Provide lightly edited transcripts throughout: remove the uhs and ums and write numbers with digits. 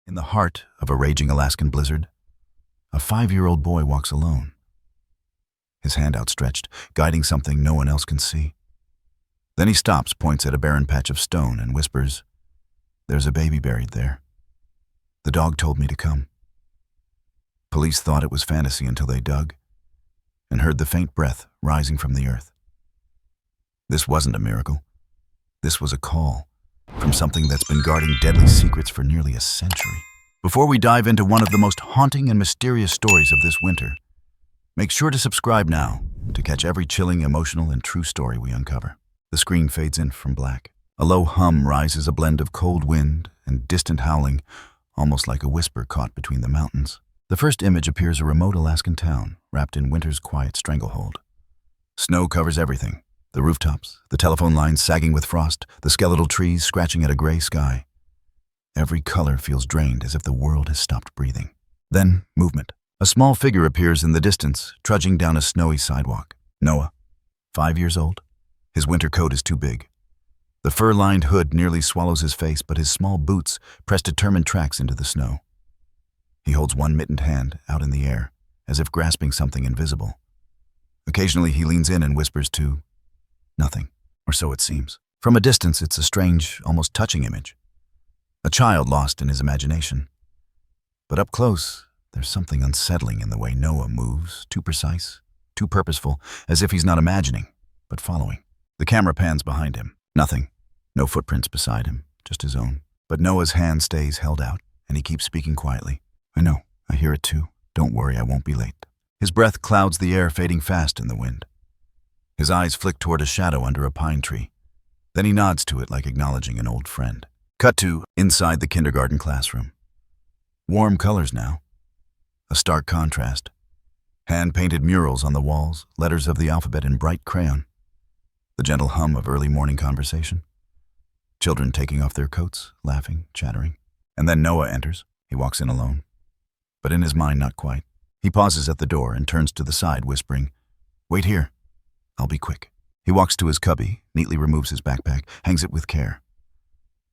In the heart of a raging Alaskan blizzard, a 5-year-old boy walks alone, his hand outstretched, guiding something no one else can see. Then he stops, points at a barren patch of stone, and whispers, "There's a baby buried there. The dog told me to come." Police thought it was fantasy until they dug and heard the faint breath rising from the earth. This wasn't a miracle. This was a call from something that's been guarding deadly secrets for nearly a century. Before we dive into one of the most haunting and mysterious stories of this winter, make sure to subscribe now to catch every chilling, emotional, and true story we uncover. The screen fades in from black. A low hum rises, a blend of cold wind and distant howling, almost like a whisper caught between the mountains. The first image appears a remote Alaskan town, wrapped in winter's quiet stranglehold. Snow covers everything. The rooftops, the telephone lines sagging with frost, the skeletal trees scratching at a gray sky. Every color feels drained, as if the world has stopped breathing. Then, movement. A small figure appears in the distance, trudging down a snowy sidewalk. Noah, 5 years old. His winter coat is too big. The fur-lined hood nearly swallows his face, but his small boots press determined tracks into the snow. He holds one mittened hand out in the air, as if grasping something invisible. Occasionally he leans in and whispers to nothing, or so it seems. From a distance, it's a strange, almost touching image. A child lost in his imagination. But up close, there's something unsettling in the way Noah moves, too precise, too purposeful, as if he's not imagining, but following. The camera pans behind him. Nothing. No footprints beside him, just his own. But Noah's hand stays held out, and he keeps speaking quietly. "I know. I hear it too. Don't worry, I won't be late." His breath clouds the air, fading fast in the wind. His eyes flick toward a shadow under a pine tree. Then he nods to it like acknowledging an old friend. Cut to inside the kindergarten classroom. Warm colors now. A stark contrast. Hand-painted murals on the walls, letters of the alphabet in bright crayon. The gentle hum of early morning conversation. Children taking off their coats, laughing, chattering. And then Noah enters. He walks in alone. But in his mind, not quite. He pauses at the door and turns to the side, whispering, "Wait here. I'll be quick." He walks to his cubby, neatly removes his backpack, hangs it with care.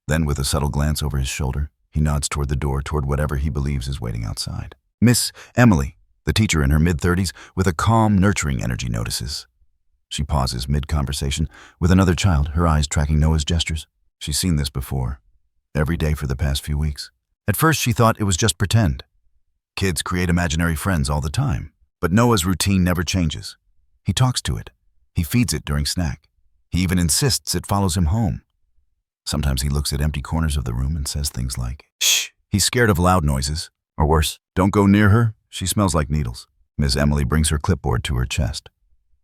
Then, with a subtle glance over his shoulder, he nods toward the door, toward whatever he believes is waiting outside. Miss Emily, the teacher in her mid-30s, with a calm, nurturing energy, notices. She pauses mid-conversation with another child, her eyes tracking Noah's gestures. She's seen this before, every day for the past few weeks. At first, she thought it was just pretend. Kids create imaginary friends all the time, but Noah's routine never changes. He talks to it. He feeds it during snack. He even insists it follows him home. Sometimes he looks at empty corners of the room and says things like, "Shh." He's scared of loud noises, or worse, "Don't go near her. She smells like needles." Miss Emily brings her clipboard to her chest.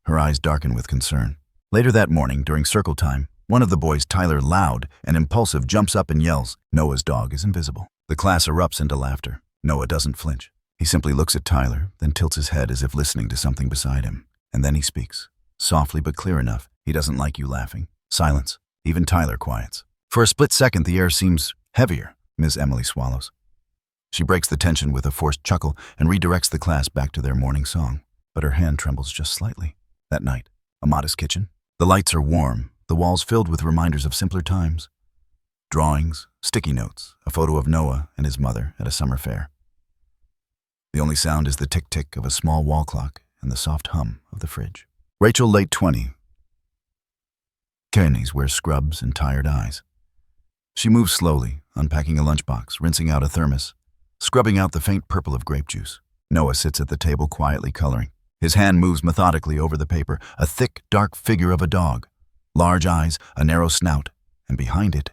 Her eyes darken with concern. Later that morning, during circle time, one of the boys, Tyler, loud and impulsive, jumps up and yells, "Noah's dog is invisible." The class erupts into laughter. Noah doesn't flinch. He simply looks at Tyler, then tilts his head as if listening to something beside him. And then he speaks, softly but clear enough. "He doesn't like you laughing." Silence. Even Tyler quiets. For a split second, the air seems heavier. Miss Emily swallows. She breaks the tension with a forced chuckle and redirects the class back to their morning song. But her hand trembles just slightly. That night, a modest kitchen. The lights are warm, the walls filled with reminders of simpler times. Drawings, sticky notes, a photo of Noah and his mother at a summer fair. The only sound is the tick-tick of a small wall clock and the soft hum of the fridge. Rachel, late 20. Knees wears scrubs and tired eyes. She moves slowly, unpacking a lunchbox, rinsing out a thermos, scrubbing out the faint purple of grape juice. Noah sits at the table quietly coloring. His hand moves methodically over the paper, a thick, dark figure of a dog. Large eyes, a narrow snout, and behind it,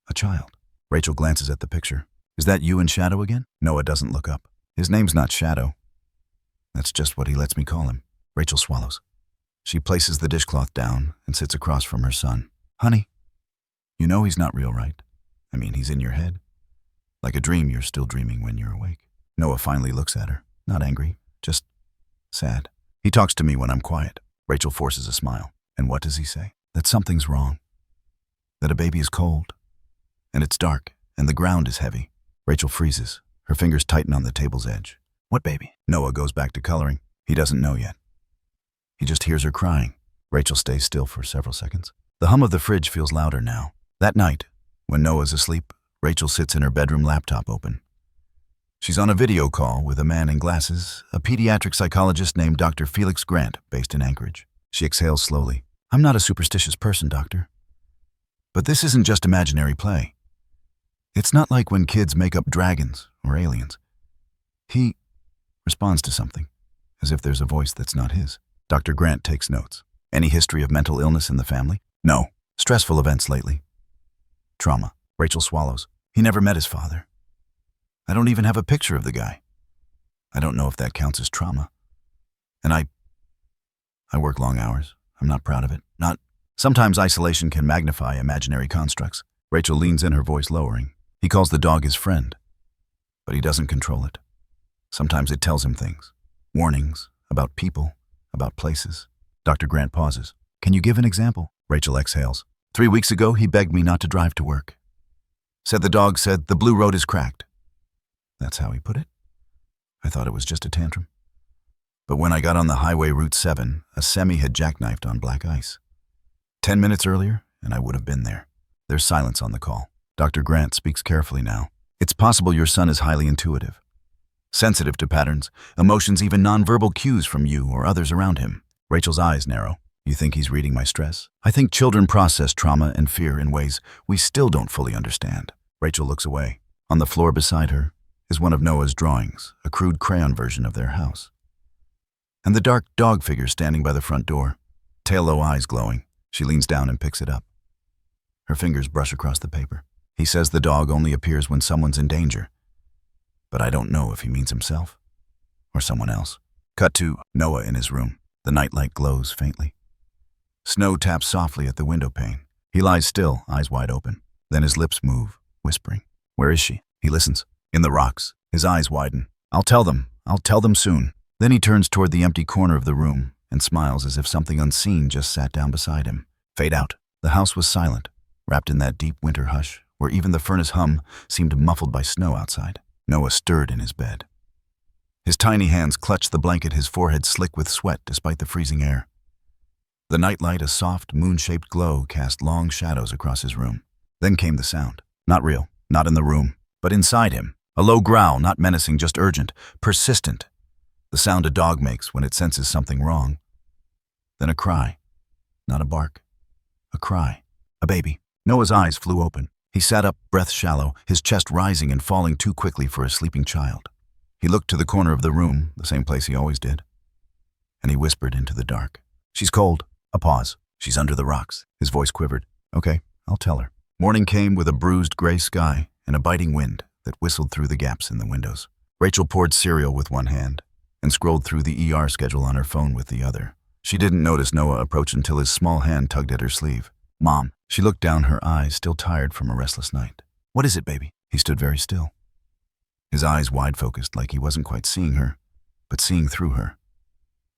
a child. Rachel glances at the picture. "Is that you in shadow again?" Noah doesn't look up. "His name's not Shadow. That's just what he lets me call him." Rachel swallows. She places the dishcloth down and sits across from her son. "Honey, you know he's not real, right? I mean, he's in your head. Like a dream you're still dreaming when you're awake." Noah finally looks at her, not angry, just sad. "He talks to me when I'm quiet." Rachel forces a smile. "And what does he say?" "That something's wrong. That a baby is cold. And it's dark, and the ground is heavy." Rachel freezes. Her fingers tighten on the table's edge. "What baby?" Noah goes back to coloring. He doesn't know yet. He just hears her crying. Rachel stays still for several seconds. The hum of the fridge feels louder now. That night, when Noah's asleep, Rachel sits in her bedroom, laptop open. She's on a video call with a man in glasses, a pediatric psychologist named Dr. Felix Grant, based in Anchorage. She exhales slowly. I'm not a superstitious person, doctor. But this isn't just imaginary play. It's not like when kids make up dragons or aliens. He responds to something, as if there's a voice that's not his. Dr. Grant takes notes. Any history of mental illness in the family? No. Stressful events lately. Trauma. Rachel swallows. He never met his father. I don't even have a picture of the guy. I don't know if that counts as trauma. And I work long hours. I'm not proud of it. Not. Sometimes isolation can magnify imaginary constructs. Rachel leans in, her voice lowering. He calls the dog his friend, but he doesn't control it. Sometimes it tells him things. Warnings about people, about places. Dr. Grant pauses. Can you give an example? Rachel exhales. 3 weeks ago, he begged me not to drive to work. Said the dog said, the blue road is cracked. That's how he put it? I thought it was just a tantrum. But when I got on the highway Route 7, a semi had jackknifed on black ice. 10 minutes earlier, and I would have been there. There's silence on the call. Dr. Grant speaks carefully now. It's possible your son is highly intuitive, sensitive to patterns, emotions, even nonverbal cues from you or others around him. Rachel's eyes narrow. You think he's reading my stress? I think children process trauma and fear in ways we still don't fully understand. Rachel looks away. On the floor beside her is one of Noah's drawings, a crude crayon version of their house. And the dark dog figure standing by the front door, tail-low eyes glowing. She leans down and picks it up. Her fingers brush across the paper. He says the dog only appears when someone's in danger. But I don't know if he means himself or someone else. Cut to Noah in his room. The nightlight glows faintly. Snow taps softly at the window pane. He lies still, eyes wide open. Then his lips move, whispering. Where is she? He listens. In the rocks. His eyes widen. I'll tell them soon. Then he turns toward the empty corner of the room and smiles as if something unseen just sat down beside him. Fade out. The house was silent, wrapped in that deep winter hush, where even the furnace hum seemed muffled by snow outside. Noah stirred in his bed. His tiny hands clutched the blanket, his forehead slick with sweat despite the freezing air. The nightlight, a soft, moon-shaped glow, cast long shadows across his room. Then came the sound. Not real, not in the room, but inside him. A low growl, not menacing, just urgent, persistent. The sound a dog makes when it senses something wrong. Then a cry. Not a bark. A cry. A baby. Noah's eyes flew open. He sat up, breath shallow, his chest rising and falling too quickly for a sleeping child. He looked to the corner of the room, the same place he always did. And he whispered into the dark. She's cold. A pause. She's under the rocks. His voice quivered. Okay, I'll tell her. Morning came with a bruised gray sky and a biting wind that whistled through the gaps in the windows. Rachel poured cereal with one hand and scrolled through the ER schedule on her phone with the other. She didn't notice Noah approach until his small hand tugged at her sleeve. Mom. She looked down, her eyes still tired from a restless night. What is it, baby? He stood very still. His eyes wide-focused, like he wasn't quite seeing her, but seeing through her.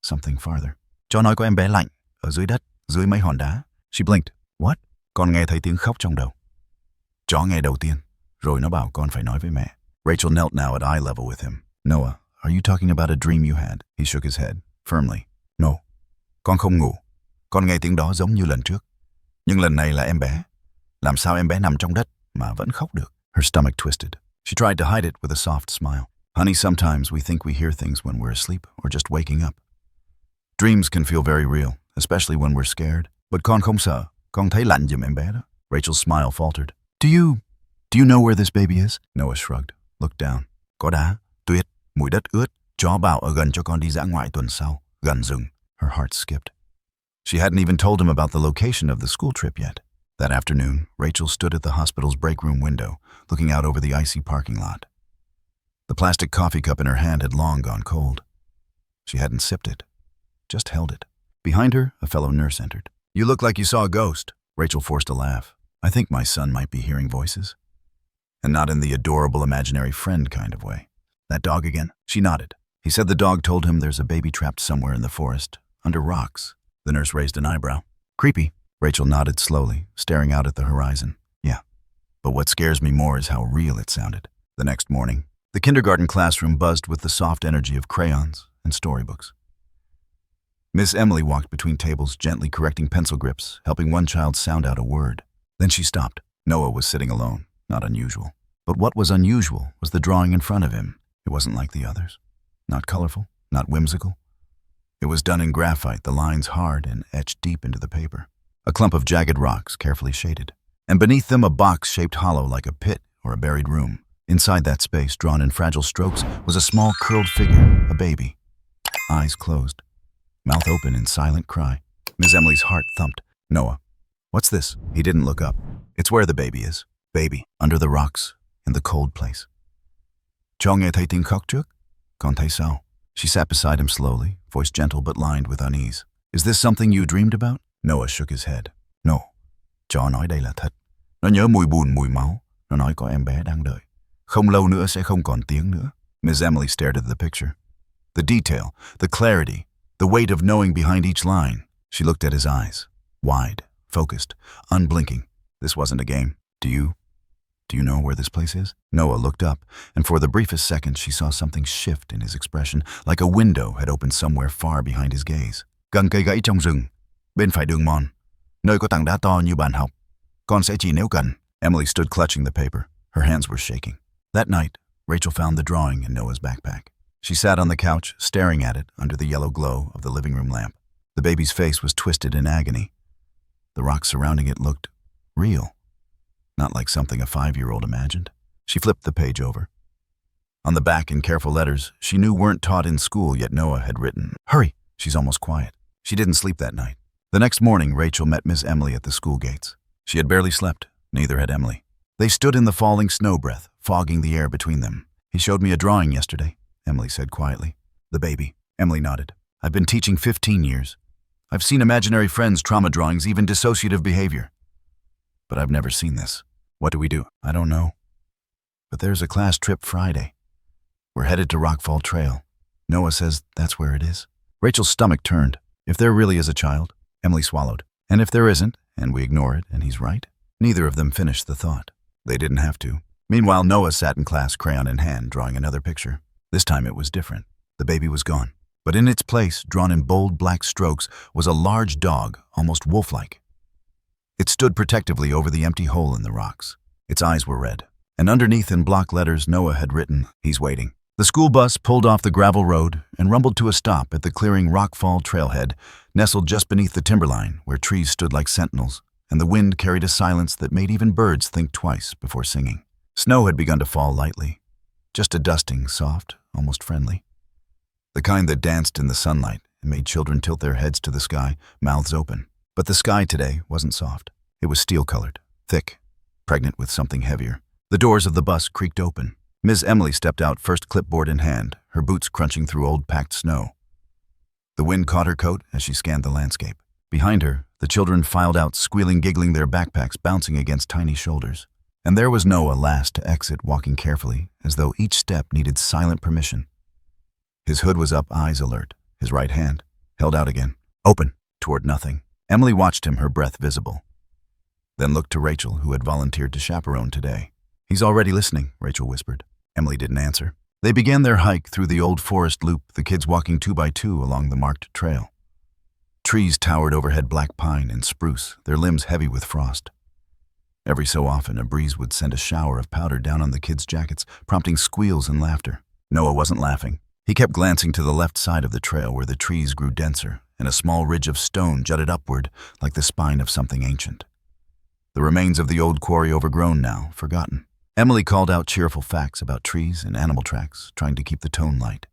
Something farther. Cho nói có em bé lạnh, ở dưới đất, dưới mấy hòn đá. She blinked. What? Con nghe thấy tiếng khóc trong đầu. Chó nghe đầu tiên, rồi nó bảo con phải nói với mẹ. Rachel knelt now at eye level with him. Noah, are you talking about a dream you had? He shook his head, firmly. No. Con không ngủ. Con nghe tiếng đó giống như lần trước. Nhưng lần này là em bé. Làm sao em bé nằm trong đất mà vẫn khóc được? Her stomach twisted. She tried to hide it with a soft smile. Honey, sometimes we think we hear things when we're asleep or just waking up. Dreams can feel very real, especially when we're scared. But con không sợ. Con thấy lạnh giùm em bé đó. Rachel's smile faltered. Do you know where this baby is? Noah shrugged, looked down. Có đá, tuyết, mùi đất ướt. Chó bảo ở gần cho con đi dã ngoại tuần sau. Gần rừng. Her heart skipped. She hadn't even told him about the location of the school trip yet. That afternoon, Rachel stood at the hospital's break room window, looking out over the icy parking lot. The plastic coffee cup in her hand had long gone cold. She hadn't sipped it, just held it. Behind her, a fellow nurse entered. You look like you saw a ghost. Rachel forced a laugh. I think my son might be hearing voices. And not in the adorable imaginary friend kind of way. That dog again? She nodded. He said the dog told him there's a baby trapped somewhere in the forest, under rocks. The nurse raised an eyebrow. Creepy. Rachel nodded slowly, staring out at the horizon. Yeah. But what scares me more is how real it sounded. The next morning, the kindergarten classroom buzzed with the soft energy of crayons and storybooks. Miss Emily walked between tables, gently correcting pencil grips, helping one child sound out a word. Then she stopped. Noah was sitting alone, not unusual. But what was unusual was the drawing in front of him. It wasn't like the others. Not colorful, not whimsical. It was done in graphite, the lines hard and etched deep into the paper. A clump of jagged rocks, carefully shaded. And beneath them a box shaped hollow like a pit or a buried room. Inside that space, drawn in fragile strokes, was a small curled figure, a baby. Eyes closed, mouth open in silent cry. Miss Emily's heart thumped. Noah, what's this? He didn't look up. It's where the baby is. Baby, under the rocks, in the cold place. Cho nghe thấy tiếng khóc trước? Con thấy sao? She sat beside him slowly, voice gentle but lined with unease. Is this something you dreamed about? Noah shook his head. No. Cho nói đây là thật. Nó nhớ mùi bùn, mùi máu. Nó nói có em bé đang đợi. Không lâu nữa sẽ không còn tiếng nữa. Miss Emily stared at the picture. The detail, the clarity, the weight of knowing behind each line. She looked at his eyes. Wide, focused, unblinking. This wasn't a game. Do you know where this place is? Noah looked up, and for the briefest second she saw something shift in his expression, like a window had opened somewhere far behind his gaze. Gần cây gãy trong rừng, bên phải đường mòn, nơi có tảng đá to như bàn học. Con sẽ chỉ nếu cần. Emily stood clutching the paper. Her hands were shaking. That night, Rachel found the drawing in Noah's backpack. She sat on the couch, staring at it under the yellow glow of the living room lamp. The baby's face was twisted in agony. The rocks surrounding it looked real, not like something a 5-year-old imagined. She flipped the page over. On the back, in careful letters she knew weren't taught in school, yet Noah had written, "Hurry!" She's almost quiet. She didn't sleep that night. The next morning, Rachel met Miss Emily at the school gates. She had barely slept. Neither had Emily. They stood in the falling snow breath, fogging the air between them. He showed me a drawing yesterday, Emily said quietly. The baby. Emily nodded. I've been teaching 15 years. I've seen imaginary friends' trauma drawings, even dissociative behavior. But I've never seen this. What do we do? I don't know. But there's a class trip Friday. We're headed to Rockfall Trail. Noah says that's where it is. Rachel's stomach turned. If there really is a child, Emily swallowed. And if there isn't, and we ignore it, and he's right, neither of them finished the thought. They didn't have to. Meanwhile, Noah sat in class, crayon in hand, drawing another picture. This time it was different. The baby was gone. But in its place, drawn in bold black strokes, was a large dog, almost wolf-like. It stood protectively over the empty hole in the rocks. Its eyes were red. And underneath in block letters, Noah had written, "He's waiting." The school bus pulled off the gravel road and rumbled to a stop at the clearing Rockfall trailhead, nestled just beneath the timberline, where trees stood like sentinels, and the wind carried a silence that made even birds think twice before singing. Snow had begun to fall lightly, just a dusting, soft, almost friendly. The kind that danced in the sunlight and made children tilt their heads to the sky, mouths open. But the sky today wasn't soft. It was steel-colored, thick, pregnant with something heavier. The doors of the bus creaked open. Miss Emily stepped out, first clipboard in hand, her boots crunching through old packed snow. The wind caught her coat as she scanned the landscape. Behind her, the children filed out, squealing, giggling, their backpacks bouncing against tiny shoulders. And there was Noah, last to exit, walking carefully, as though each step needed silent permission. His hood was up, eyes alert, his right hand held out again, open, toward nothing. Emily watched him, her breath visible. Then looked to Rachel, who had volunteered to chaperone today. "He's already listening," Rachel whispered. Emily didn't answer. They began their hike through the old forest loop, the kids walking 2 by 2 along the marked trail. Trees towered overhead, black pine and spruce, their limbs heavy with frost. Every so often, a breeze would send a shower of powder down on the kids' jackets, prompting squeals and laughter. Noah wasn't laughing. He kept glancing to the left side of the trail, where the trees grew denser, and a small ridge of stone jutted upward like the spine of something ancient. The remains of the old quarry, overgrown now, forgotten. Emily called out cheerful facts about trees and animal tracks, trying to keep the tone light.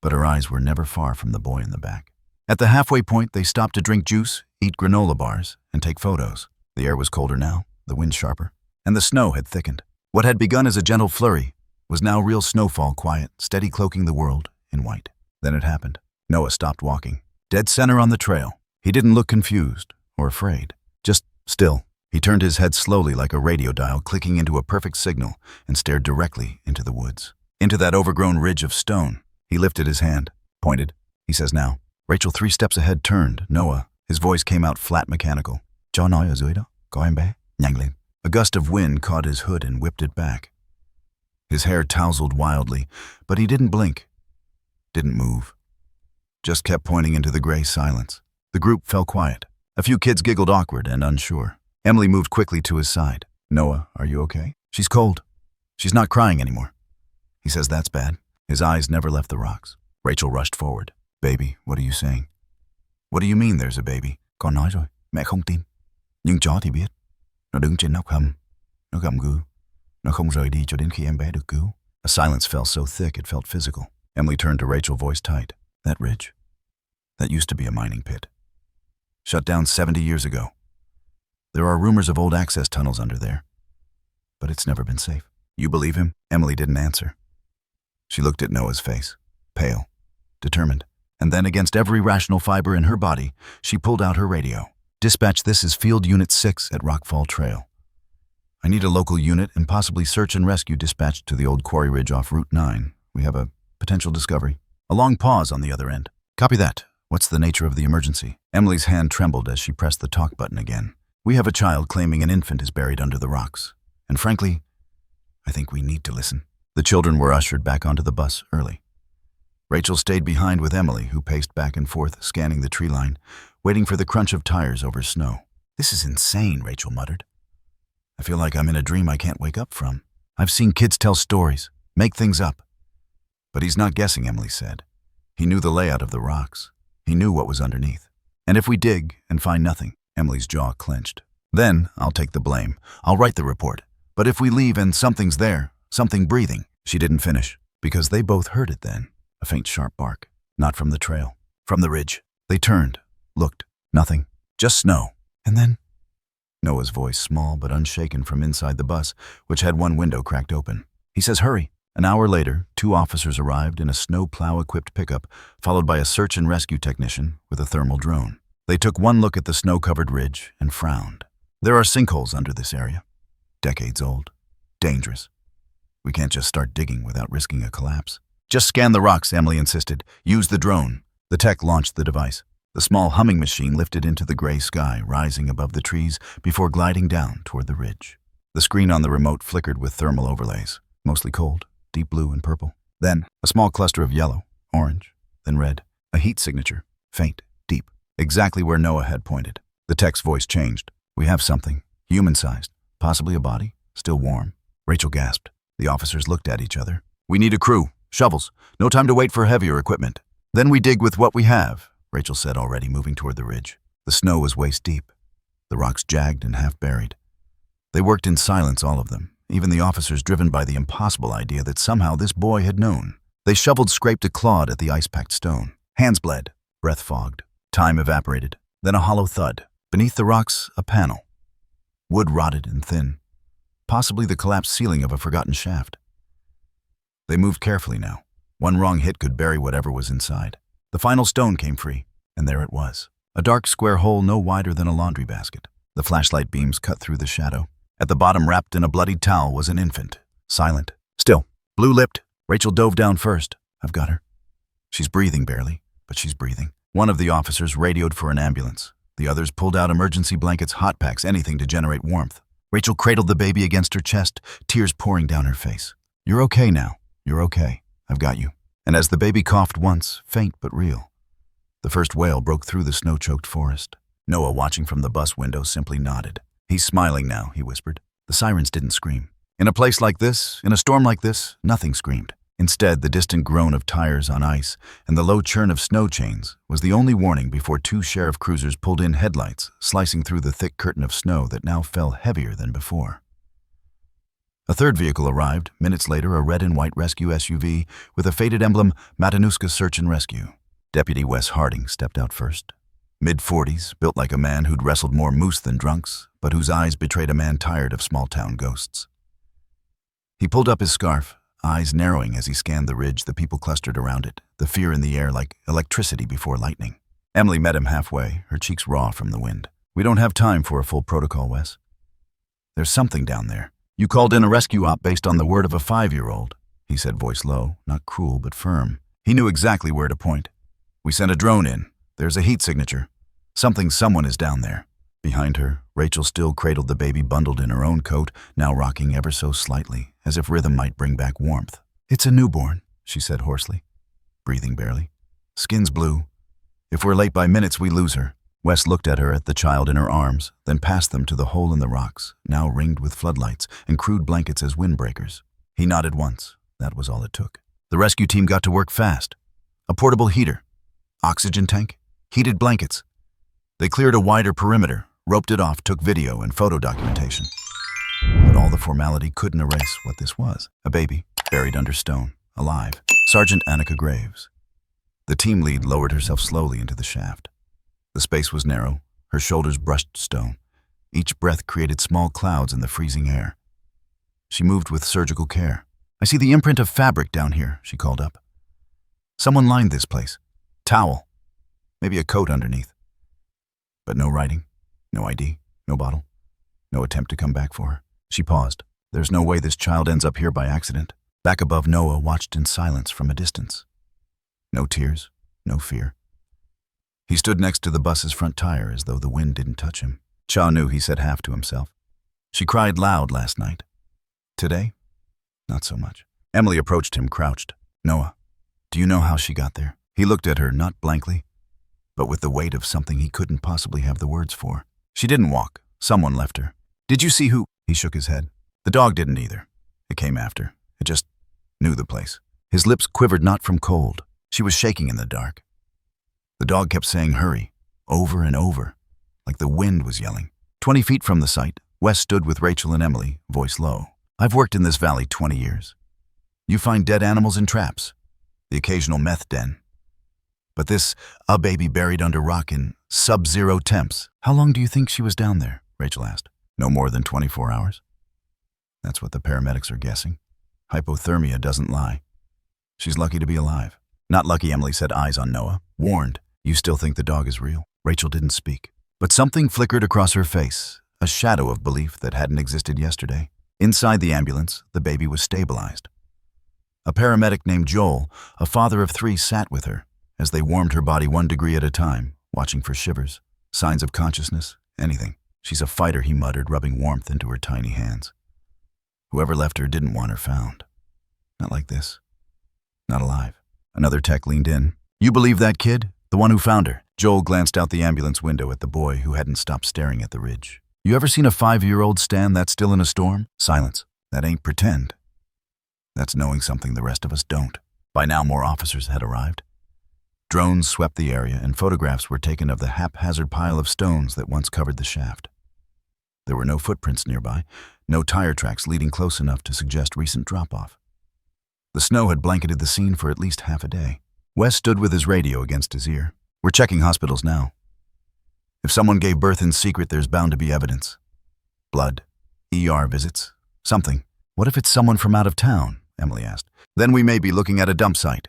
But her eyes were never far from the boy in the back. At the halfway point, they stopped to drink juice, eat granola bars, and take photos. The air was colder now, the wind sharper, and the snow had thickened. What had begun as a gentle flurry was now real snowfall, quiet, steady, cloaking the world in white. Then it happened. Noah stopped walking, dead center on the trail. He didn't look confused or afraid, just still. He turned his head slowly, like a radio dial clicking into a perfect signal, and stared directly into the woods, into that overgrown ridge of stone. He lifted his hand, pointed. He says now. Rachel, 3 steps ahead, turned. Noah. His voice came out flat, mechanical. "Cho nói ở dưới đó, có em bé, nhanh lên." A gust of wind caught his hood and whipped it back. His hair tousled wildly, but he didn't blink, didn't move. Just kept pointing into the gray silence. The group fell quiet. A few kids giggled, awkward and unsure. Emily moved quickly to his side. "Noah, are you okay?" "She's cold." She's not crying anymore. He says that's bad. His eyes never left the rocks. Rachel rushed forward. Baby, what are you saying? What do you mean there's a baby? Con nói rồi, mẹ không tin. Nhưng chó thì biết. Nó đứng trên nóc hầm. Nó gầm gừ. Nó không rời đi cho đến khi em bé được cứu. A silence fell so thick it felt physical. Emily turned to Rachel, voice tight. That ridge. That used to be a mining pit. Shut down 70 years ago. There are rumors of old access tunnels under there. But it's never been safe. You believe him? Emily didn't answer. She looked at Noah's face, pale, determined. And then, against every rational fiber in her body, she pulled out her radio. Dispatch, this is Field Unit 6 at Rockfall Trail. I need a local unit and possibly search and rescue dispatched to the old quarry ridge off Route 9. We have a potential discovery. A long pause on the other end. Copy that. What's the nature of the emergency? Emily's hand trembled as she pressed the talk button again. We have a child claiming an infant is buried under the rocks. And frankly, I think we need to listen. The children were ushered back onto the bus early. Rachel stayed behind with Emily, who paced back and forth, scanning the tree line, waiting for the crunch of tires over snow. This is insane, Rachel muttered. I feel like I'm in a dream I can't wake up from. I've seen kids tell stories, make things up. But he's not guessing, Emily said. He knew the layout of the rocks. He knew what was underneath. And if we dig and find nothing, Emily's jaw clenched. Then I'll take the blame. I'll write the report. But if we leave and something's there, something breathing, she didn't finish, because they both heard it then. A faint sharp bark. Not from the trail. From the ridge. They turned, looked. Nothing. Just snow. And then? Noah's voice, small but unshaken from inside the bus, which had one window cracked open. He says, hurry. An hour later, 2 officers arrived in a snowplow-equipped pickup, followed by a search and rescue technician with a thermal drone. They took one look at the snow-covered ridge and frowned. There are sinkholes under this area. Decades old. Dangerous. We can't just start digging without risking a collapse. Just scan the rocks, Emily insisted. Use the drone. The tech launched the device. The small humming machine lifted into the gray sky, rising above the trees before gliding down toward the ridge. The screen on the remote flickered with thermal overlays, mostly cold, deep blue and purple. Then, a small cluster of yellow, orange, then red. A heat signature, faint, deep, exactly where Noah had pointed. The tech's voice changed. We have something, human-sized, possibly a body, still warm. Rachel gasped. The officers looked at each other. We need a crew. Shovels. No time to wait for heavier equipment. Then we dig with what we have, Rachel said, already moving toward the ridge. The snow was waist-deep. The rocks jagged and half-buried. They worked in silence, all of them, even the officers driven by the impossible idea that somehow this boy had known. They shoveled, scraped, and clawed at the ice-packed stone. Hands bled. Breath fogged. Time evaporated. Then a hollow thud. Beneath the rocks, a panel. Wood rotted and thin. Possibly the collapsed ceiling of a forgotten shaft. They moved carefully now. One wrong hit could bury whatever was inside. The final stone came free, and there it was. A dark square hole no wider than a laundry basket. The flashlight beams cut through the shadow. At the bottom, wrapped in a bloodied towel, was an infant. Silent. Still. Blue-lipped. Rachel dove down first. I've got her. She's breathing barely, but she's breathing. One of the officers radioed for an ambulance. The others pulled out emergency blankets, hot packs, anything to generate warmth. Rachel cradled the baby against her chest, tears pouring down her face. You're okay now. You're okay. I've got you. And as the baby coughed once, faint but real, the first wail broke through the snow-choked forest. Noah, watching from the bus window, simply nodded. He's smiling now, he whispered. The sirens didn't scream. In a place like this, in a storm like this, nothing screamed. Instead, the distant groan of tires on ice and the low churn of snow chains was the only warning before 2 sheriff cruisers pulled in, headlights slicing through the thick curtain of snow that now fell heavier than before. A third vehicle arrived, minutes later, a red and white rescue SUV with a faded emblem, Matanuska Search and Rescue. Deputy Wes Harding stepped out first. Mid-40s, built like a man who'd wrestled more moose than drunks, but whose eyes betrayed a man tired of small-town ghosts. He pulled up his scarf, eyes narrowing as he scanned the ridge, the people clustered around it, the fear in the air like electricity before lightning. Emily met him halfway, her cheeks raw from the wind. We don't have time for a full protocol, Wes. There's something down there. You called in a rescue op based on the word of a 5-year-old, he said, voice low, not cruel but firm. He knew exactly where to point. We sent a drone in. There's a heat signature. Someone is down there. Behind her, Rachel still cradled the baby bundled in her own coat, now rocking ever so slightly, as if rhythm might bring back warmth. It's a newborn, she said hoarsely, breathing barely. Skin's blue. If we're late by minutes, we lose her. Wes looked at her, at the child in her arms, then past them to the hole in the rocks, now ringed with floodlights and crude blankets as windbreakers. He nodded once. That was all it took. The rescue team got to work fast. A portable heater, oxygen tank, heated blankets. They cleared a wider perimeter, roped it off, took video and photo documentation. But all the formality couldn't erase what this was. A baby, buried under stone, alive. Sergeant Annika Graves. The team lead lowered herself slowly into the shaft. The space was narrow, her shoulders brushed stone. Each breath created small clouds in the freezing air. She moved with surgical care. "I see the imprint of fabric down here," she called up. "Someone lined this place. Towel. Maybe a coat underneath." But no writing, no ID, no bottle, no attempt to come back for her. She paused. There's no way this child ends up here by accident. Back above, Noah watched in silence from a distance. No tears, no fear. He stood next to the bus's front tire as though the wind didn't touch him. Cha knew, he said half to himself. She cried loud last night. Today? Not so much. Emily approached him, crouched. "Noah, do you know how she got there?" He looked at her, not blankly, but with the weight of something he couldn't possibly have the words for. "She didn't walk. Someone left her." "Did you see who?" He shook his head. "The dog didn't either. It came after. It just knew the place." His lips quivered, not from cold. She was shaking in the dark. The dog kept saying hurry, over and over, like the wind was yelling. 20 feet from the site, Wes stood with Rachel and Emily, voice low. "I've worked in this valley 20 years. You find dead animals in traps, the occasional meth den. But this, a baby buried under rock in sub-zero temps. How long do you think she was down there?" Rachel asked. "No more than 24 hours. That's what the paramedics are guessing. Hypothermia doesn't lie. She's lucky to be alive." "Not lucky," Emily said, eyes on Noah. "Warned. You still think the dog is real?" Rachel didn't speak. But something flickered across her face, a shadow of belief that hadn't existed yesterday. Inside the ambulance, the baby was stabilized. A paramedic named Joel, a father of 3, sat with her as they warmed her body 1 degree at a time, watching for shivers, signs of consciousness, anything. "She's a fighter," he muttered, rubbing warmth into her tiny hands. "Whoever left her didn't want her found. Not like this. Not alive." Another tech leaned in. "You believe that kid? The one who found her?" Joel glanced out the ambulance window at the boy who hadn't stopped staring at the ridge. "You ever seen a 5-year-old stand that still in a storm?" Silence. "That ain't pretend. That's knowing something the rest of us don't." By now, more officers had arrived. Drones swept the area, and photographs were taken of the haphazard pile of stones that once covered the shaft. There were no footprints nearby, no tire tracks leading close enough to suggest recent drop-off. The snow had blanketed the scene for at least half a day. Wes stood with his radio against his ear. "We're checking hospitals now. If someone gave birth in secret, there's bound to be evidence. Blood, ER visits, something." "What if it's someone from out of town?" Emily asked. "Then we may be looking at a dump site.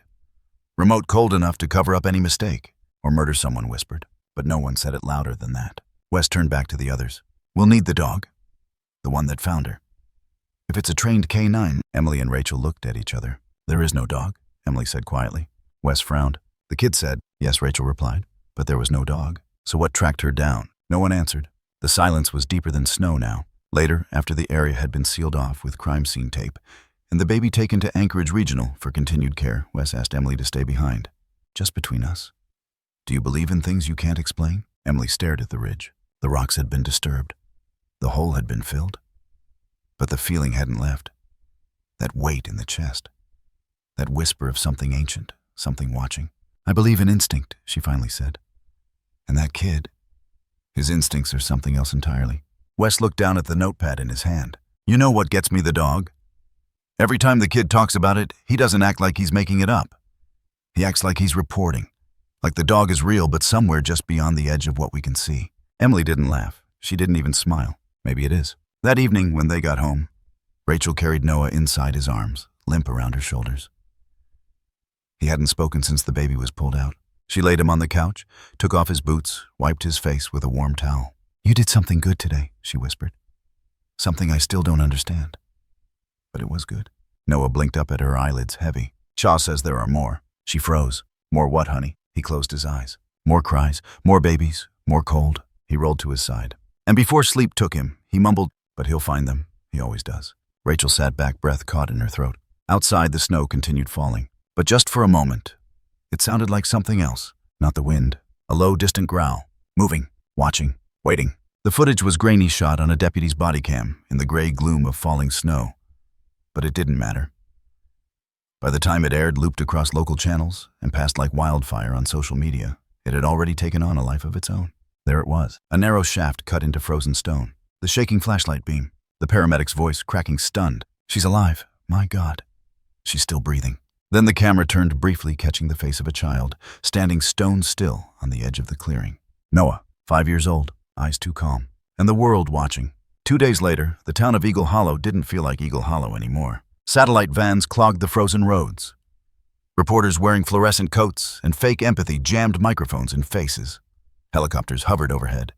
Remote cold enough to cover up any mistake. Or murder," someone whispered. But no one said it louder than that. Wes turned back to the others. "We'll need the dog. The one that found her. If it's a trained K9, Emily and Rachel looked at each other. "There is no dog," Emily said quietly. Wes frowned. "The kid said." "Yes," Rachel replied. "But there was no dog. So what tracked her down?" No one answered. The silence was deeper than snow now. Later, after the area had been sealed off with crime scene tape, and the baby taken to Anchorage Regional for continued care, Wes asked Emily to stay behind. "Just between us. Do you believe in things you can't explain?" Emily stared at the ridge. The rocks had been disturbed. The hole had been filled. But the feeling hadn't left. That weight in the chest. That whisper of something ancient, something watching. "I believe in instinct," she finally said. "And that kid, his instincts are something else entirely." Wes looked down at the notepad in his hand. "You know what gets me the dog? Every time the kid talks about it, he doesn't act like he's making it up. He acts like he's reporting. Like the dog is real, but somewhere just beyond the edge of what we can see." Emily didn't laugh. She didn't even smile. "Maybe it is." That evening, when they got home, Rachel carried Noah inside his arms, limp around her shoulders. He hadn't spoken since the baby was pulled out. She laid him on the couch, took off his boots, wiped his face with a warm towel. "You did something good today," she whispered. "Something I still don't understand. But it was good." Noah blinked up at her, eyelids heavy. "Cha says there are more." She froze. "More what, honey?" He closed his eyes. More cries, more babies, more cold. He rolled to his side. And before sleep took him, he mumbled, "But he'll find them. He always does." Rachel sat back, breath caught in her throat. Outside, the snow continued falling. But just for a moment, it sounded like something else. Not the wind. A low, distant growl. Moving, watching, waiting. The footage was grainy shot on a deputy's body cam in the gray gloom of falling snow. but it didn't matter. By the time it aired, looped across local channels, and passed like wildfire on social media, it had already taken on a life of its own. There it was, a narrow shaft cut into frozen stone, the shaking flashlight beam, the paramedic's voice cracking stunned. She's alive, my God. She's still breathing. Then the camera turned briefly, catching the face of a child, standing stone still on the edge of the clearing. Noah, 5 years old, eyes too calm, and the world watching. 2 days later, the town of Eagle Hollow didn't feel like Eagle Hollow anymore. Satellite vans clogged the frozen roads. Reporters wearing fluorescent coats and fake empathy jammed microphones in faces. Helicopters hovered overhead.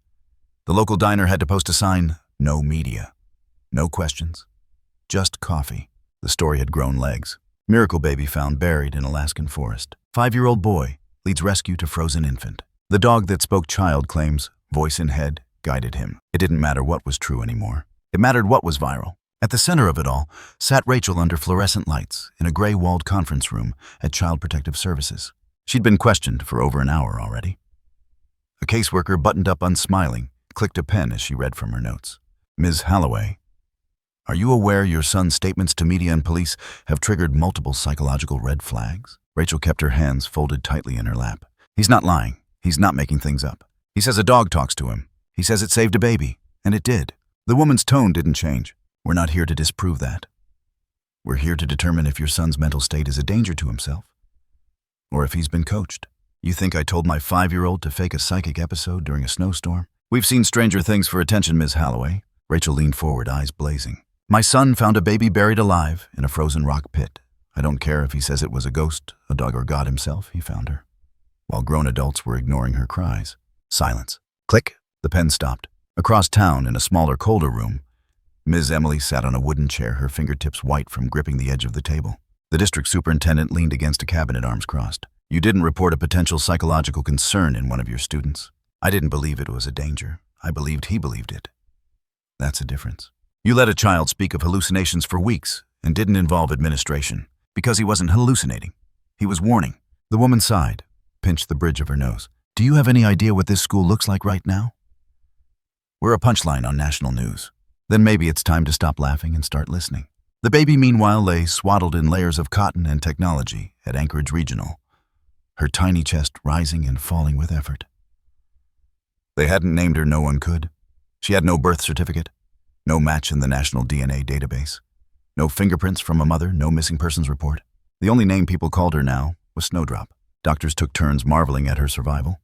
The local diner had to post a sign, "No media." No questions. Just coffee. The story had grown legs. Miracle baby found buried in Alaskan forest. 5-year-old boy leads rescue to frozen infant. The dog that spoke child claims, voice in head, guided him. It didn't matter what was true anymore. It mattered what was viral. At the center of it all sat Rachel under fluorescent lights in a gray-walled conference room at Child Protective Services. She'd been questioned for over an hour already. A caseworker, buttoned up unsmiling, clicked a pen as she read from her notes. "Ms. Holloway, are you aware your son's statements to media and police have triggered multiple psychological red flags?" Rachel kept her hands folded tightly in her lap. "He's not lying. He's not making things up. He says a dog talks to him. He says it saved a baby. And it did." The woman's tone didn't change. "We're not here to disprove that. We're here to determine if your son's mental state is a danger to himself, or if he's been coached. You think I told my 5-year-old to fake a psychic episode during a snowstorm? We've seen stranger things for attention, Ms. Holloway." Rachel leaned forward, eyes blazing. "My son found a baby buried alive in a frozen rock pit. I don't care if he says it was a ghost, a dog, or God himself. He found her." While grown adults were ignoring her cries. Silence. Click. The pen stopped. Across town, in a smaller, colder room, Ms. Emily sat on a wooden chair, her fingertips white from gripping the edge of the table. The district superintendent leaned against a cabinet, arms crossed. "You didn't report a potential psychological concern in one of your students. I didn't believe it was a danger. I believed he believed it. That's a difference. You let a child speak of hallucinations for weeks and didn't involve administration because he wasn't hallucinating. He was warning." The woman sighed, pinched the bridge of her nose. "Do you have any idea what this school looks like right now? We're a punchline on national news. Then maybe it's time to stop laughing and start listening." The baby, meanwhile, lay swaddled in layers of cotton and technology at Anchorage Regional, her tiny chest rising and falling with effort. They hadn't named her, no one could. She had no birth certificate, no match in the national DNA database, no fingerprints from a mother, no missing persons report. The only name people called her now was Snowdrop. Doctors took turns marveling at her survival.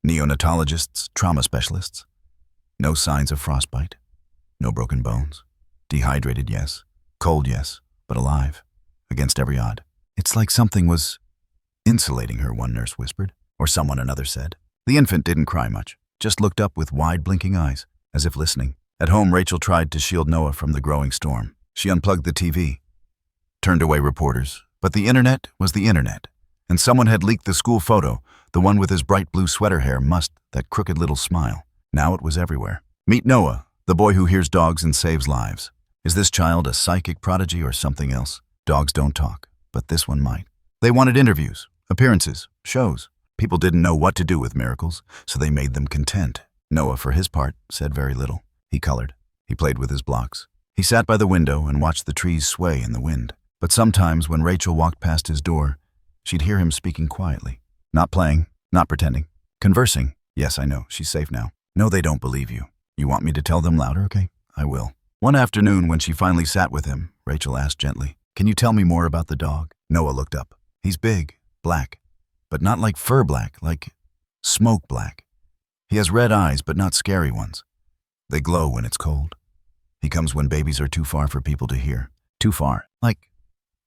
Neonatologists, trauma specialists. No signs of frostbite. No broken bones. Dehydrated, yes. Cold, yes. But alive. Against every odd. "It's like something was insulating her," one nurse whispered. Or someone, another said. The infant didn't cry much. Just looked up with wide, blinking eyes, as if listening. At home, Rachel tried to shield Noah from the growing storm. She unplugged the TV. Turned away reporters. But the internet was the internet. And someone had leaked the school photo, the one with his bright blue sweater hair, that crooked little smile. Now it was everywhere. Meet Noah, the boy who hears dogs and saves lives. Is this child a psychic prodigy or something else? Dogs don't talk, but this one might. They wanted interviews, appearances, shows. People didn't know what to do with miracles, so they made them content. Noah, for his part, said very little. He colored. He played with his blocks. He sat by the window and watched the trees sway in the wind. But sometimes when Rachel walked past his door, she'd hear him speaking quietly. Not playing, not pretending. Conversing. "Yes, I know, she's safe now." "No, they don't believe you. You want me to tell them louder? Okay, I will." One afternoon, when she finally sat with him, Rachel asked gently, "Can you tell me more about the dog?" Noah looked up. "He's big, black, but not like fur black, like smoke black. He has red eyes, but not scary ones. They glow when it's cold. He comes when babies are too far for people to hear. Too far, like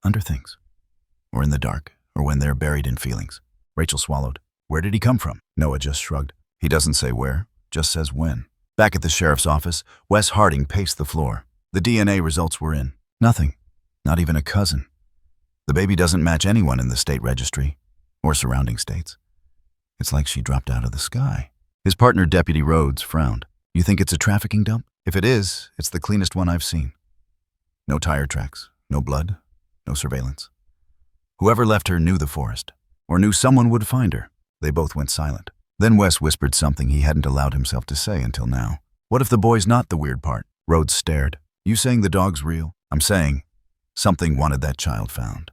under things, or in the dark, or when they're buried in feelings." Rachel swallowed. "Where did he come from?" Noah just shrugged. "He doesn't say where, just says when." Back at the sheriff's office, Wes Harding paced the floor. The DNA results were in. Nothing. Not even a cousin. The baby doesn't match anyone in the state registry, or surrounding states. It's like she dropped out of the sky. His partner, Deputy Rhodes, frowned. "You think it's a trafficking dump? If it is, it's the cleanest one I've seen. No tire tracks, no blood, no surveillance. Whoever left her knew the forest, or knew someone would find her." They both went silent. Then Wes whispered something he hadn't allowed himself to say until now. "What if the boy's not the weird part?" Rhodes stared. "You saying the dog's real?" "I'm saying Something wanted that child found,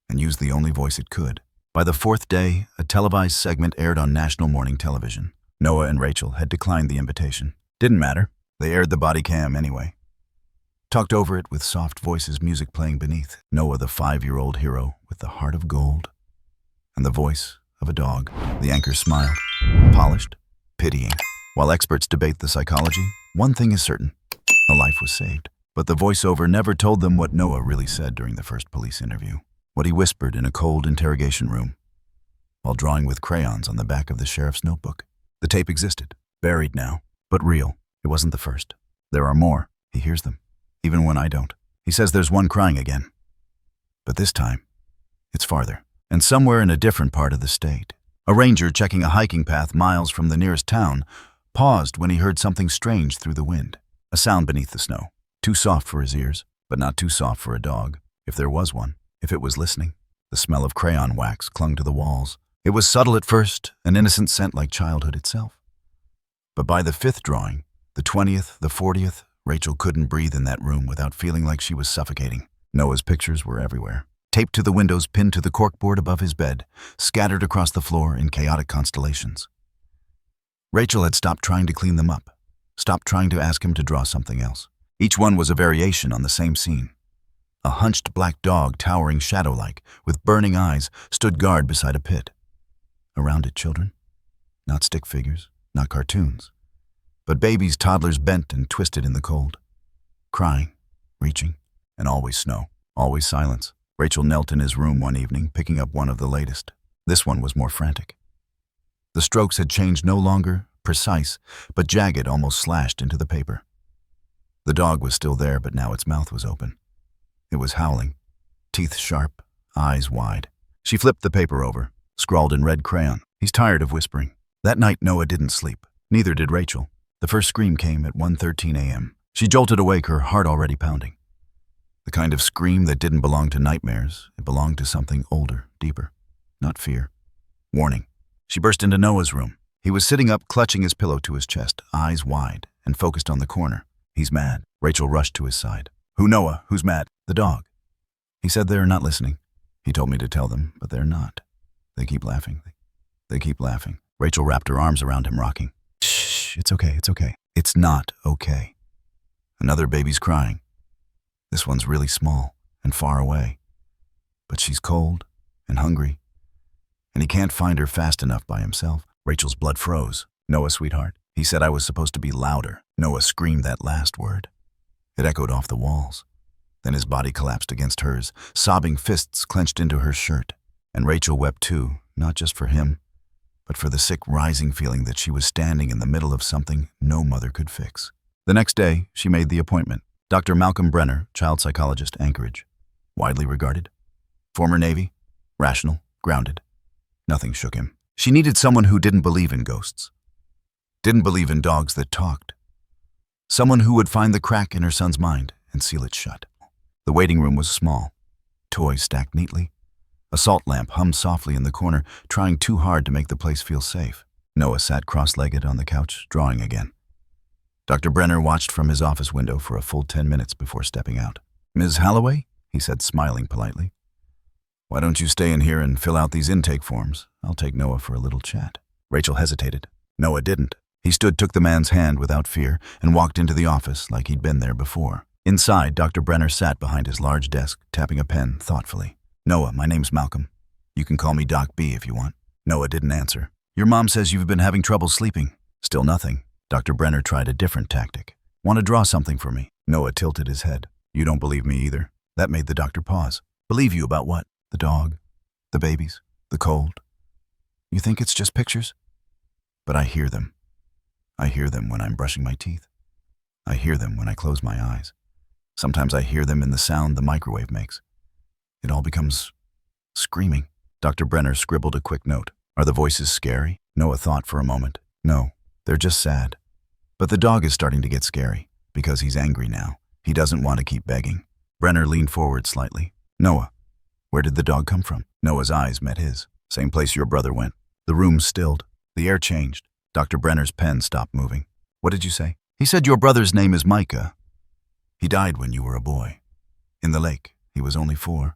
and used the only voice it could. By the fourth day, a televised segment aired on national morning television. Noah and Rachel had declined the invitation. Didn't matter. They aired the body cam anyway. Talked over it with soft voices, music playing beneath. Noah, the 5-year-old hero with the heart of gold, and the voice of a dog. The anchor smiled, polished, pitying. While experts debate the psychology, one thing is certain: a life was saved. But the voiceover never told them what Noah really said during the first police interview, what he whispered in a cold interrogation room while drawing with crayons on the back of the sheriff's notebook. The tape existed, buried now, but real. It wasn't the first. There are more. He hears them, even when I don't. He says there's one crying again. But this time, it's farther, and somewhere in a different part of the state. A ranger checking a hiking path miles from the nearest town paused when he heard something strange through the wind. A sound beneath the snow. Too soft for his ears, but not too soft for a dog, if there was one, if it was listening. The smell of crayon wax clung to the walls. It was subtle at first, an innocent scent like childhood itself. But by the 5th drawing, the 20th, the 40th, Rachel couldn't breathe in that room without feeling like she was suffocating. Noah's pictures were everywhere, taped to the windows, pinned to the corkboard above his bed, scattered across the floor in chaotic constellations. Rachel had stopped trying to clean them up, stopped trying to ask him to draw something else. Each one was a variation on the same scene. A hunched black dog, towering shadow-like, with burning eyes, stood guard beside a pit. Around it, children. Not stick figures, not cartoons, but babies, toddlers bent and twisted in the cold. Crying, reaching, and always snow, always silence. Rachel knelt in his room one evening, picking up one of the latest. This one was more frantic. The strokes had changed, no longer precise, but jagged, almost slashed into the paper. The dog was still there, but now its mouth was open. It was howling, teeth sharp, eyes wide. She flipped the paper over, scrawled in red crayon. He's tired of whispering. That night, Noah didn't sleep. Neither did Rachel. The first scream came at 1:13 a.m. She jolted awake, her heart already pounding. The kind of scream that didn't belong to nightmares. It belonged to something older, deeper. Not fear. Warning. She burst into Noah's room. He was sitting up, clutching his pillow to his chest, eyes wide, and focused on the corner. He's mad. Rachel rushed to his side. Who, Noah? Who's mad? The dog. He said they're not listening. He told me to tell them, but they're not. They keep laughing. They keep laughing. Rachel wrapped her arms around him, rocking. Shh, it's okay, it's okay. It's not okay. Another baby's crying. This one's really small and far away. But she's cold and hungry, and he can't find her fast enough by himself. Rachel's blood froze. Noah, sweetheart. He said I was supposed to be louder. Noah screamed that last word. It echoed off the walls. Then his body collapsed against hers, sobbing fists clenched into her shirt. And Rachel wept too, not just for him, but for the sick rising feeling that she was standing in the middle of something no mother could fix. The next day, she made the appointment. Dr. Malcolm Brenner, child psychologist, Anchorage. Widely regarded. Former Navy. Rational. Grounded. Nothing shook him. She needed someone who didn't believe in ghosts. Didn't believe in dogs that talked. Someone who would find the crack in her son's mind and seal it shut. The waiting room was small. Toys stacked neatly. A salt lamp hummed softly in the corner, trying too hard to make the place feel safe. Noah sat cross-legged on the couch, drawing again. Dr. Brenner watched from his office window for a full 10 minutes before stepping out. Ms. Holloway, he said, smiling politely. Why don't you stay in here and fill out these intake forms? I'll take Noah for a little chat. Rachel hesitated. Noah didn't. He stood, took the man's hand without fear, and walked into the office like he'd been there before. Inside, Dr. Brenner sat behind his large desk, tapping a pen thoughtfully. Noah, my name's Malcolm. You can call me Doc B if you want. Noah didn't answer. Your mom says you've been having trouble sleeping. Still nothing. Dr. Brenner tried a different tactic. Want to draw something for me? Noah tilted his head. You don't believe me either. That made the doctor pause. Believe you about what? The dog, the babies, the cold. You think it's just pictures? But I hear them. I hear them when I'm brushing my teeth. I hear them when I close my eyes. Sometimes I hear them in the sound the microwave makes. It all becomes screaming. Dr. Brenner scribbled a quick note. Are the voices scary? Noah thought for a moment. No, they're just sad. But the dog is starting to get scary because he's angry now. He doesn't want to keep begging. Brenner leaned forward slightly. Noah, where did the dog come from? Noah's eyes met his. Same place your brother went. The room stilled. The air changed. Dr. Brenner's pen stopped moving. What did you say? He said your brother's name is Micah. He died when you were a boy. In the lake. He was only 4.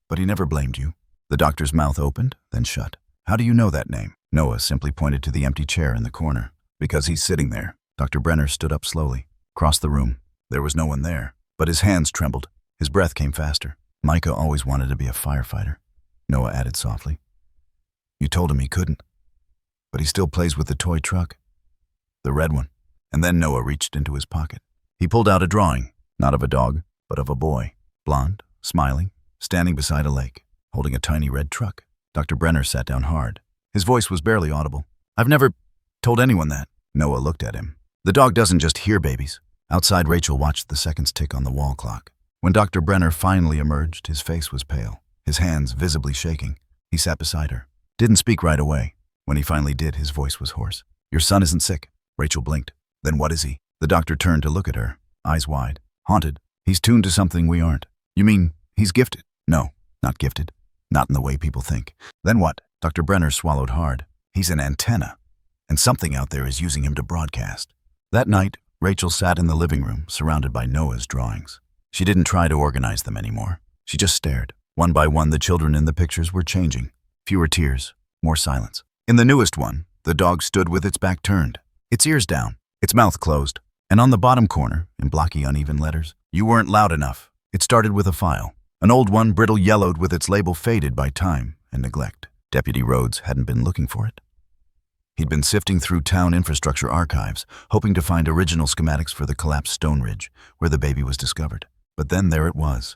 But he never blamed you. The doctor's mouth opened, then shut. How do you know that name? Noah simply pointed to the empty chair in the corner. Because he's sitting there. Dr. Brenner stood up slowly, crossed the room. There was no one there, but his hands trembled. His breath came faster. Micah always wanted to be a firefighter, Noah added softly. You told him he couldn't, but he still plays with the toy truck. The red one. And then Noah reached into his pocket. He pulled out a drawing, not of a dog, but of a boy, blonde, smiling, standing beside a lake, holding a tiny red truck. Dr. Brenner sat down hard. His voice was barely audible. I've never told anyone that. Noah looked at him. The dog doesn't just hear babies. Outside, Rachel watched the seconds tick on the wall clock. When Dr. Brenner finally emerged, his face was pale, his hands visibly shaking. He sat beside her. Didn't speak right away. When he finally did, his voice was hoarse. Your son isn't sick. Rachel blinked. Then what is he? The doctor turned to look at her, eyes wide. Haunted. He's tuned to something we aren't. You mean he's gifted? No, not gifted. Not in the way people think. Then what? Dr. Brenner swallowed hard. He's an antenna, and something out there is using him to broadcast. That night, Rachel sat in the living room, surrounded by Noah's drawings. She didn't try to organize them anymore. She just stared. One by one, the children in the pictures were changing. Fewer tears, more silence. In the newest one, the dog stood with its back turned, its ears down, its mouth closed. And on the bottom corner, in blocky, uneven letters, you weren't loud enough. It started with a file. An old one, brittle yellowed with its label faded by time and neglect. Deputy Rhodes hadn't been looking for it. He'd been sifting through town infrastructure archives, hoping to find original schematics for the collapsed Stone Ridge, where the baby was discovered. But then there it was,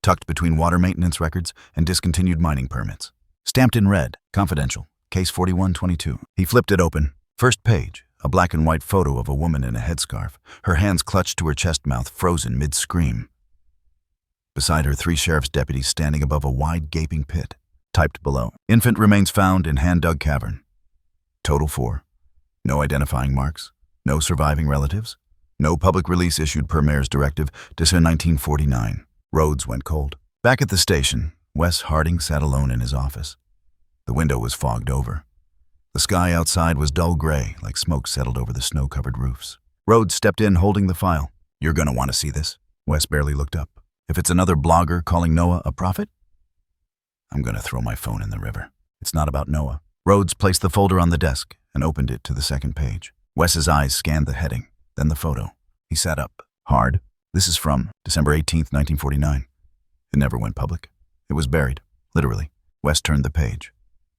tucked between water maintenance records and discontinued mining permits. Stamped in red, confidential, case 4122. He flipped it open. First page, a black and white photo of a woman in a headscarf, her hands clutched to her chest, mouth frozen mid-scream. Beside her, 3 sheriff's deputies standing above a wide, gaping pit. Typed below, infant remains found in hand-dug cavern. Total 4. No identifying marks, no surviving relatives, no public release issued per mayor's directive, December 1949. Rhodes went cold. Back at the station, Wes Harding sat alone in his office. The window was fogged over. The sky outside was dull gray, like smoke settled over the snow-covered roofs. Rhodes stepped in, holding the file. You're gonna want to see this. Wes barely looked up. If it's another blogger calling Noah a prophet, I'm gonna throw my phone in the river. It's not about Noah. Rhodes placed the folder on the desk and opened it to the second page. Wes's eyes scanned the heading, then the photo. He sat up, hard. This is from December 18th, 1949. It never went public. It was buried, literally. Wes turned the page.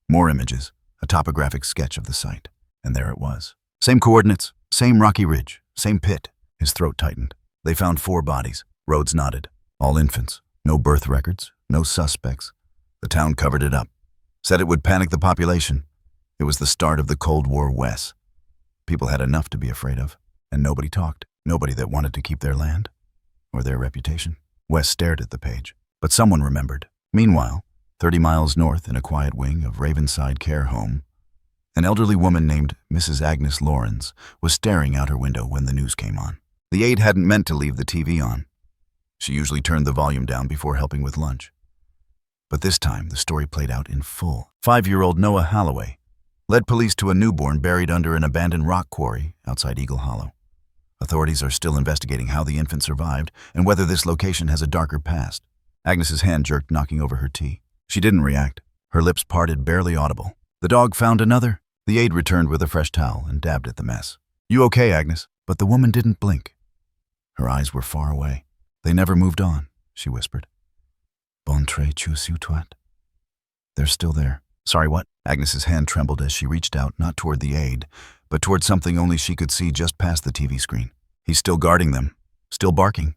More images, a topographic sketch of the site. And there it was. Same coordinates, same rocky ridge, same pit. His throat tightened. They found 4 bodies. Rhodes nodded. All infants. No birth records, no suspects. The town covered it up. Said it would panic the population. It was the start of the Cold War, Wes. People had enough to be afraid of. And nobody talked. Nobody that wanted to keep their land or their reputation. Wes stared at the page. But someone remembered. Meanwhile, 30 miles north in a quiet wing of Ravenside Care Home, an elderly woman named Mrs. Agnes Lawrence was staring out her window when the news came on. The aide hadn't meant to leave the TV on. She usually turned the volume down before helping with lunch. But this time, the story played out in full. 5-year-old Noah Holloway led police to a newborn buried under an abandoned rock quarry outside Eagle Hollow. Authorities are still investigating how the infant survived and whether this location has a darker past. Agnes's hand jerked, knocking over her tea. She didn't react. Her lips parted, barely audible. The dog found another. The aide returned with a fresh towel and dabbed at the mess. You okay, Agnes? But the woman didn't blink. Her eyes were far away. They never moved on, she whispered. Bon très chou toit. They're still there. Sorry, what? Agnes's hand trembled as she reached out, not toward the aide, but toward something only she could see just past the TV screen. He's still guarding them, still barking.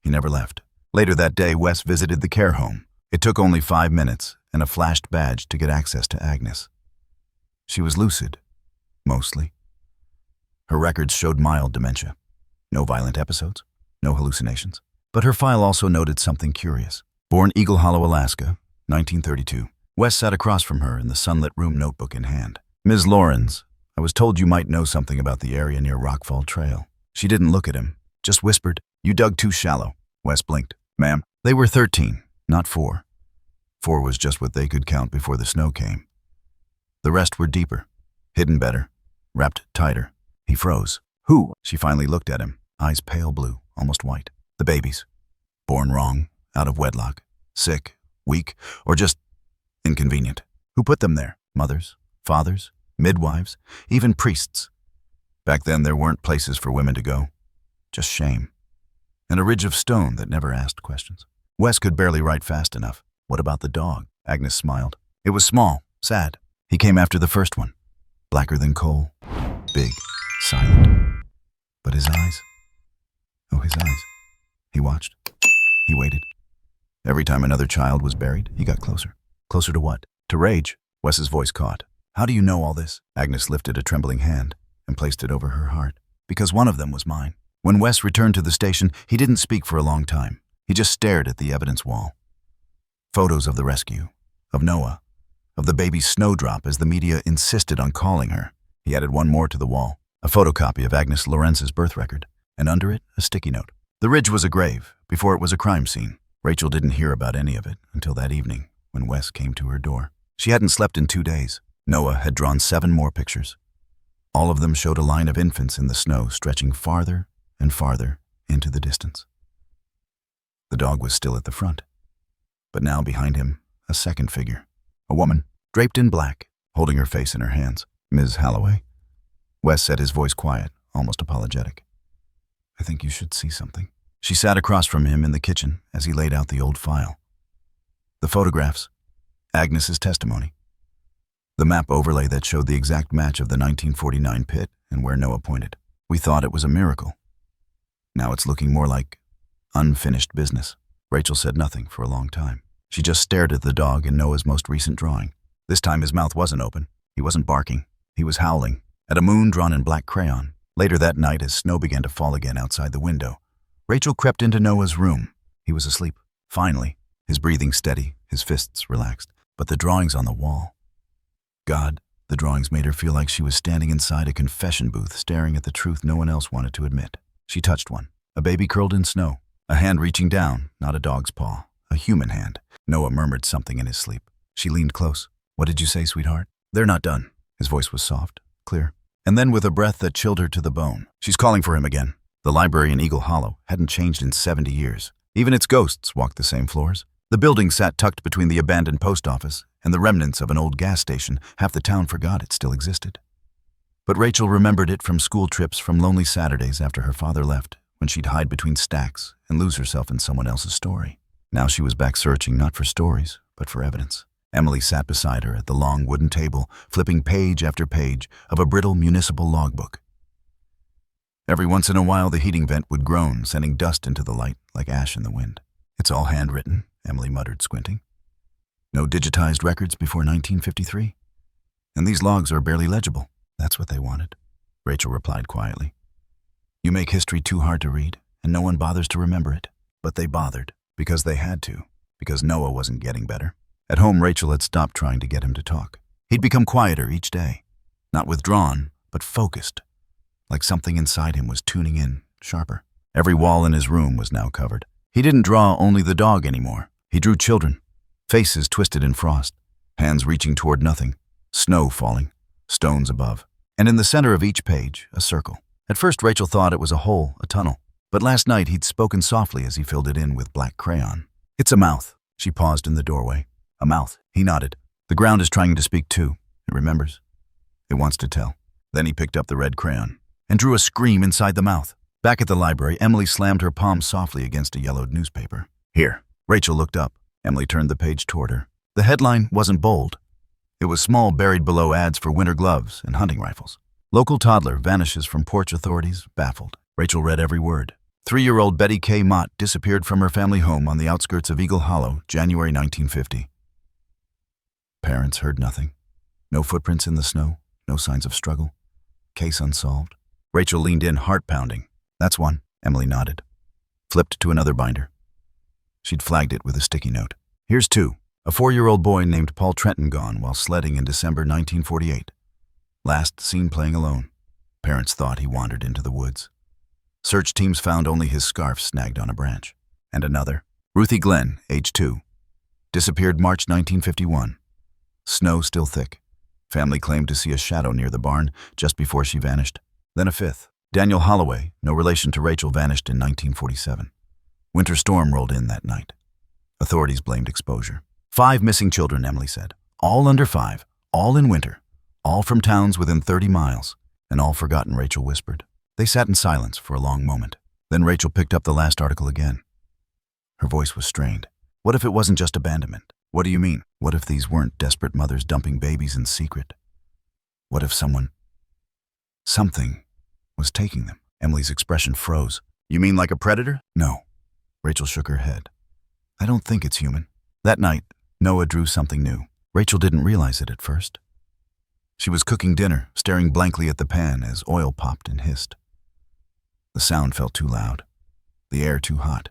He never left. Later that day, Wes visited the care home. It took only 5 minutes and a flashed badge to get access to Agnes. She was lucid, mostly. Her records showed mild dementia. No violent episodes, no hallucinations. But her file also noted something curious. Born Eagle Hollow, Alaska, 1932. Wes sat across from her in the sunlit room, notebook in hand. Ms. Lawrence, I was told you might know something about the area near Rockfall Trail. She didn't look at him, just whispered, You dug too shallow. Wes blinked. Ma'am. They were 13, not 4. 4 was just what they could count before the snow came. The rest were deeper, hidden better, wrapped tighter. He froze. Who? She finally looked at him, eyes pale blue, almost white. The babies. Born wrong, out of wedlock, sick, weak, or just inconvenient. Who put them there? Mothers, fathers, midwives, even priests. Back then there weren't places for women to go. Just shame. And a ridge of stone that never asked questions. Wes could barely write fast enough. What about the dog? Agnes smiled. It was small, sad. He came after the first one. Blacker than coal. Big, silent. But his eyes. Oh, his eyes. He watched. He waited. Every time another child was buried, he got closer. Closer to what? To rage. Wes's voice caught. How do you know all this? Agnes lifted a trembling hand and placed it over her heart. Because one of them was mine. When Wes returned to the station, he didn't speak for a long time. He just stared at the evidence wall. Photos of the rescue, of Noah, of the baby Snowdrop as the media insisted on calling her. He added one more to the wall, a photocopy of Agnes Lorenz's birth record, and under it, a sticky note. The ridge was a grave, before it was a crime scene. Rachel didn't hear about any of it until that evening, when Wes came to her door. She hadn't slept in 2 days. Noah had drawn 7 more pictures. All of them showed a line of infants in the snow stretching farther and farther into the distance. The dog was still at the front, but now behind him, a second figure, a woman, draped in black, holding her face in her hands. Ms. Holloway? Wes said, his voice quiet, almost apologetic. I think you should see something. She sat across from him in the kitchen as he laid out the old file. The photographs, Agnes's testimony. The map overlay that showed the exact match of the 1949 pit and where Noah pointed. We thought it was a miracle. Now it's looking more like unfinished business. Rachel said nothing for a long time. She just stared at the dog in Noah's most recent drawing. This time his mouth wasn't open. He wasn't barking. He was howling at a moon drawn in black crayon. Later that night, as snow began to fall again outside the window, Rachel crept into Noah's room. He was asleep. Finally, his breathing steady, his fists relaxed. But the drawings on the wall. God, the drawings made her feel like she was standing inside a confession booth staring at the truth no one else wanted to admit. She touched one, a baby curled in snow, a hand reaching down, not a dog's paw, a human hand. Noah murmured something in his sleep. She leaned close. What did you say, sweetheart? They're not done. His voice was soft, clear. And then with a breath that chilled her to the bone, she's calling for him again. The library in Eagle Hollow hadn't changed in 70 years. Even its ghosts walked the same floors. The building sat tucked between the abandoned post office and the remnants of an old gas station. Half the town forgot it still existed. But Rachel remembered it from school trips, from lonely Saturdays after her father left, when she'd hide between stacks and lose herself in someone else's story. Now she was back searching not for stories, but for evidence. Emily sat beside her at the long wooden table, flipping page after page of a brittle municipal logbook. Every once in a while the heating vent would groan, sending dust into the light like ash in the wind. It's all handwritten, Emily muttered, squinting. No digitized records before 1953. And these logs are barely legible. That's what they wanted, Rachel replied quietly. You make history too hard to read, and no one bothers to remember it. But they bothered, because they had to, because Noah wasn't getting better. At home, Rachel had stopped trying to get him to talk. He'd become quieter each day. Not withdrawn, but focused. Like something inside him was tuning in, sharper. Every wall in his room was now covered. He didn't draw only the dog anymore. He drew children. Faces twisted in frost. Hands reaching toward nothing. Snow falling. Stones above. And in the center of each page, a circle. At first, Rachel thought it was a hole, a tunnel. But last night, he'd spoken softly as he filled it in with black crayon. It's a mouth. She paused in the doorway. A mouth. He nodded. The ground is trying to speak too. It remembers. It wants to tell. Then he picked up the red crayon and drew a scream inside the mouth. Back at the library, Emily slammed her palm softly against a yellowed newspaper. Here. Rachel looked up. Emily turned the page toward her. The headline wasn't bold. It was small, buried below ads for winter gloves and hunting rifles. Local toddler vanishes from porch authorities, baffled. Rachel read every word. 3-year-old Betty K. Mott disappeared from her family home on the outskirts of Eagle Hollow, January 1950. Parents heard nothing. No footprints in the snow, no signs of struggle. Case unsolved. Rachel leaned in, heart pounding. That's one, Emily nodded. Flipped to another binder. She'd flagged it with a sticky note. Here's 2. A 4-year-old boy named Paul Trenton gone while sledding in December 1948. Last seen playing alone. Parents thought he wandered into the woods. Search teams found only his scarf snagged on a branch. And another. Ruthie Glenn, age 2. Disappeared March 1951. Snow still thick. Family claimed to see a shadow near the barn just before she vanished. Then a 5th. Daniel Holloway, no relation to Rachel, vanished in 1947. Winter storm rolled in that night. Authorities blamed exposure. 5 missing children, Emily said. All under 5, all in winter, all from towns within 30 miles, and all forgotten, Rachel whispered. They sat in silence for a long moment. Then Rachel picked up the last article again. Her voice was strained. What if it wasn't just abandonment? What do you mean? What if these weren't desperate mothers dumping babies in secret? What if something was taking them? Emily's expression froze. You mean like a predator? No. Rachel shook her head. I don't think it's human. That night, Noah drew something new. Rachel didn't realize it at first. She was cooking dinner, staring blankly at the pan as oil popped and hissed. The sound felt too loud. The air too hot.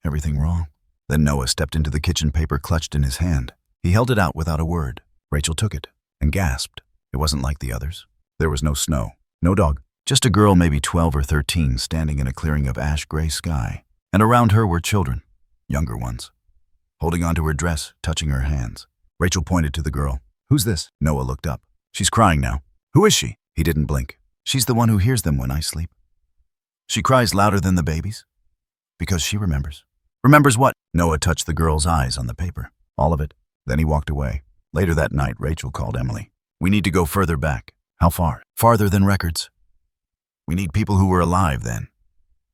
Everything wrong. Then Noah stepped into the kitchen, paper clutched in his hand. He held it out without a word. Rachel took it and gasped. It wasn't like the others. There was no snow, no dog, just a girl maybe 12 or 13 standing in a clearing of ash-gray sky. And around her were children, younger ones, holding onto her dress, touching her hands. Rachel pointed to the girl. Who's this? Noah looked up. She's crying now. Who is she? He didn't blink. She's the one who hears them when I sleep. She cries louder than the babies. Because she remembers. Remembers what? Noah touched the girl's eyes on the paper. All of it. Then he walked away. Later that night, Rachel called Emily. We need to go further back. How far? Farther than records. We need people who were alive then.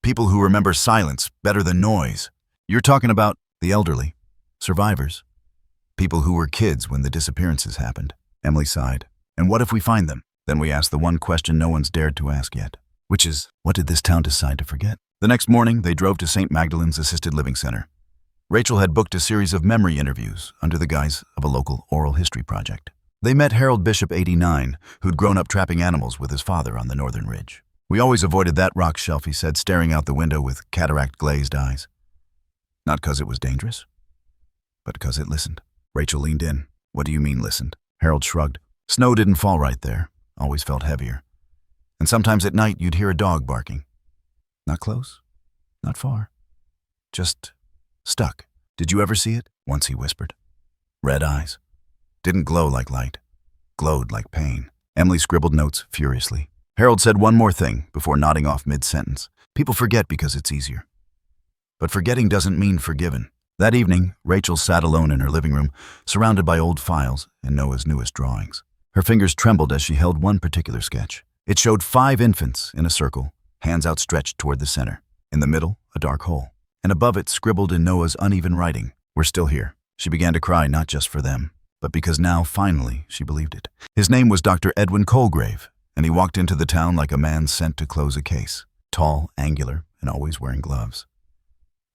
People who remember silence better than noise. You're talking about the elderly, survivors, people who were kids when the disappearances happened. Emily sighed. And what if we find them? Then we asked the one question no one's dared to ask yet, which is, what did this town decide to forget? The next morning, they drove to St. Magdalen's Assisted Living Center. Rachel had booked a series of memory interviews under the guise of a local oral history project. They met Harold Bishop, 89, who'd grown up trapping animals with his father on the northern ridge. We always avoided that rock shelf, he said, staring out the window with cataract-glazed eyes. Not 'cause it was dangerous, but 'cause it listened. Rachel leaned in. What do you mean, listened? Harold shrugged. Snow didn't fall right there, always felt heavier. And sometimes at night you'd hear a dog barking. Not close, not far, just stuck. Did you ever see it? Once, he whispered. Red eyes. Didn't glow like light, glowed like pain. Emily scribbled notes furiously. Harold said one more thing before nodding off mid-sentence. People forget because it's easier. But forgetting doesn't mean forgiven. That evening, Rachel sat alone in her living room, surrounded by old files and Noah's newest drawings. Her fingers trembled as she held one particular sketch. It showed 5 infants in a circle, hands outstretched toward the center. In the middle, a dark hole. And above it, scribbled in Noah's uneven writing, "We're still here." She began to cry, not just for them, but because now, finally, she believed it. His name was Dr. Edwin Colgrave, and he walked into the town like a man sent to close a case. Tall, angular, and always wearing gloves.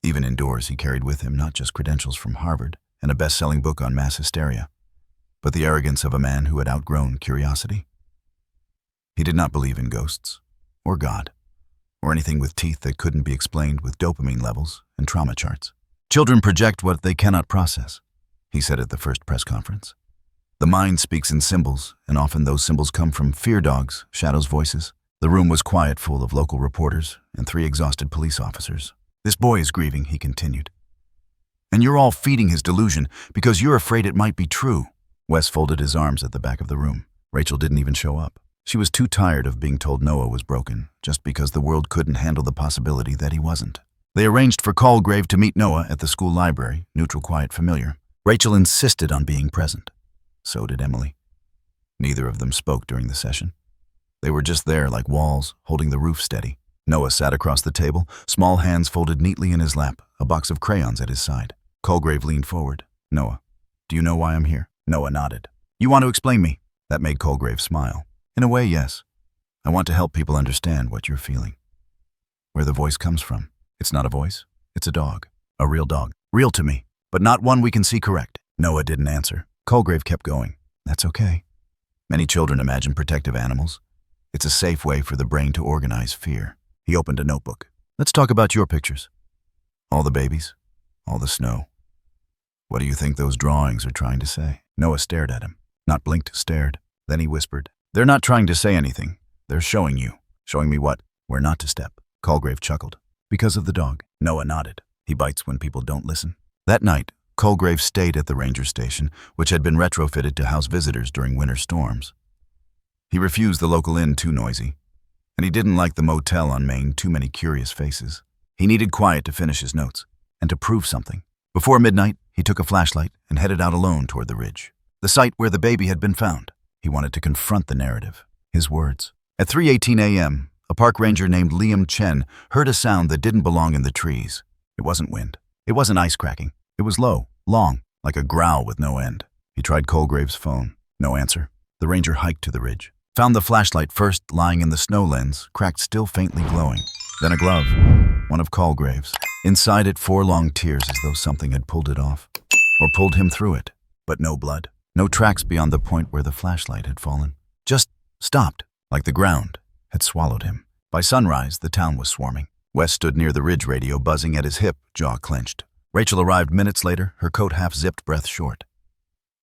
Even indoors, he carried with him not just credentials from Harvard and a best-selling book on mass hysteria, but the arrogance of a man who had outgrown curiosity. He did not believe in ghosts, or God, or anything with teeth that couldn't be explained with dopamine levels and trauma charts. Children project what they cannot process, he said at the first press conference. The mind speaks in symbols, and often those symbols come from fear dogs, shadows' voices. The room was quiet, full of local reporters and 3 exhausted police officers. This boy is grieving, he continued. And you're all feeding his delusion because you're afraid it might be true. Wes folded his arms at the back of the room. Rachel didn't even show up. She was too tired of being told Noah was broken, just because the world couldn't handle the possibility that he wasn't. They arranged for Colgrave to meet Noah at the school library, neutral, quiet, familiar. Rachel insisted on being present. So did Emily. Neither of them spoke during the session. They were just there like walls, holding the roof steady. Noah sat across the table, small hands folded neatly in his lap, a box of crayons at his side. Colgrave leaned forward. Noah, do you know why I'm here? Noah nodded. You want to explain me? That made Colgrave smile. In a way, yes. I want to help people understand what you're feeling. Where the voice comes from. It's not a voice. It's a dog. A real dog. Real to me, but not one we can see correct. Noah didn't answer. Colgrave kept going. That's okay. Many children imagine protective animals. It's a safe way for the brain to organize fear. He opened a notebook. Let's talk about your pictures. All the babies. All the snow. What do you think those drawings are trying to say? Noah stared at him. Not blinked, stared. Then he whispered. They're not trying to say anything. They're showing you. Showing me what? Where not to step. Colgrave chuckled. Because of the dog. Noah nodded. He bites when people don't listen. That night, Colgrave stayed at the ranger station, which had been retrofitted to house visitors during winter storms. He refused the local inn, too noisy. And he didn't like the motel on Main, too many curious faces. He needed quiet to finish his notes, and to prove something. Before midnight, he took a flashlight and headed out alone toward the ridge, the site where the baby had been found. He wanted to confront the narrative, his words. At 3:18 a.m., a park ranger named Liam Chen heard a sound that didn't belong in the trees. It wasn't wind. It wasn't ice cracking. It was low, long, like a growl with no end. He tried Colgrave's phone. No answer. The ranger hiked to the ridge, found the flashlight first lying in the snow lens, cracked still faintly glowing. Then a glove, one of Colgrave's. Inside it, 4 long tears as though something had pulled it off, or pulled him through it. But no blood. No tracks beyond the point where the flashlight had fallen. Just stopped, like the ground had swallowed him. By sunrise, the town was swarming. Wes stood near the ridge radio, buzzing at his hip, jaw clenched. Rachel arrived minutes later, her coat half-zipped, breath short.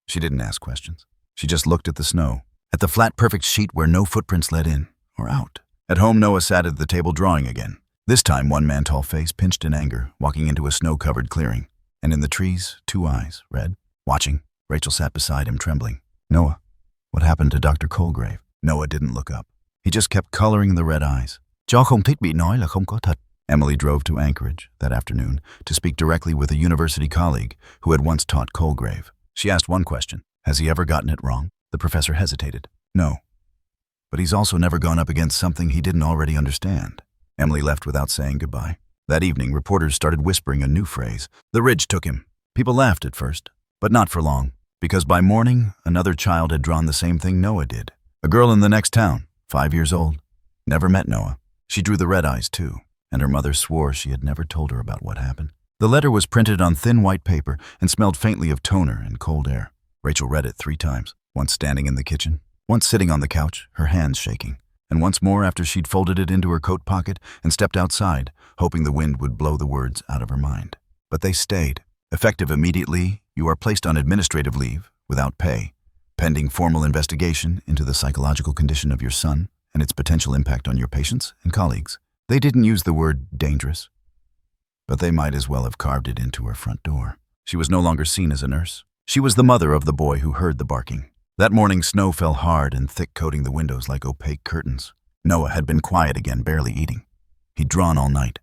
She didn't ask questions. She just looked at the snow, at the flat, perfect sheet where no footprints led in or out. At home, Noah sat at the table drawing again. This time, one man-tall face pinched in anger, walking into a snow-covered clearing. And in the trees, 2 eyes, red, watching. Rachel sat beside him, trembling. Noah, what happened to Dr. Colgrave? Noah didn't look up. He just kept coloring the red eyes. Cho không thích bị nói là không có thật. Emily drove to Anchorage that afternoon to speak directly with a university colleague who had once taught Colgrave. She asked one question. Has he ever gotten it wrong? The professor hesitated. No. But he's also never gone up against something he didn't already understand. Emily left without saying goodbye. That evening, reporters started whispering a new phrase. The ridge took him. People laughed at first, but not for long, because by morning, another child had drawn the same thing Noah did. A girl in the next town, 5 years old. Never met Noah. She drew the red eyes too, and her mother swore she had never told her about what happened. The letter was printed on thin white paper and smelled faintly of toner and cold air. Rachel read it 3 times, once standing in the kitchen, once sitting on the couch, her hands shaking, and once more after she'd folded it into her coat pocket and stepped outside, hoping the wind would blow the words out of her mind. But they stayed. Effective immediately, you are placed on administrative leave, without pay, pending formal investigation into the psychological condition of your son and its potential impact on your patients and colleagues. They didn't use the word dangerous, but they might as well have carved it into her front door. She was no longer seen as a nurse. She was the mother of the boy who heard the barking. That morning, snow fell hard and thick, coating the windows like opaque curtains. Noah had been quiet again, barely eating. He'd drawn all night.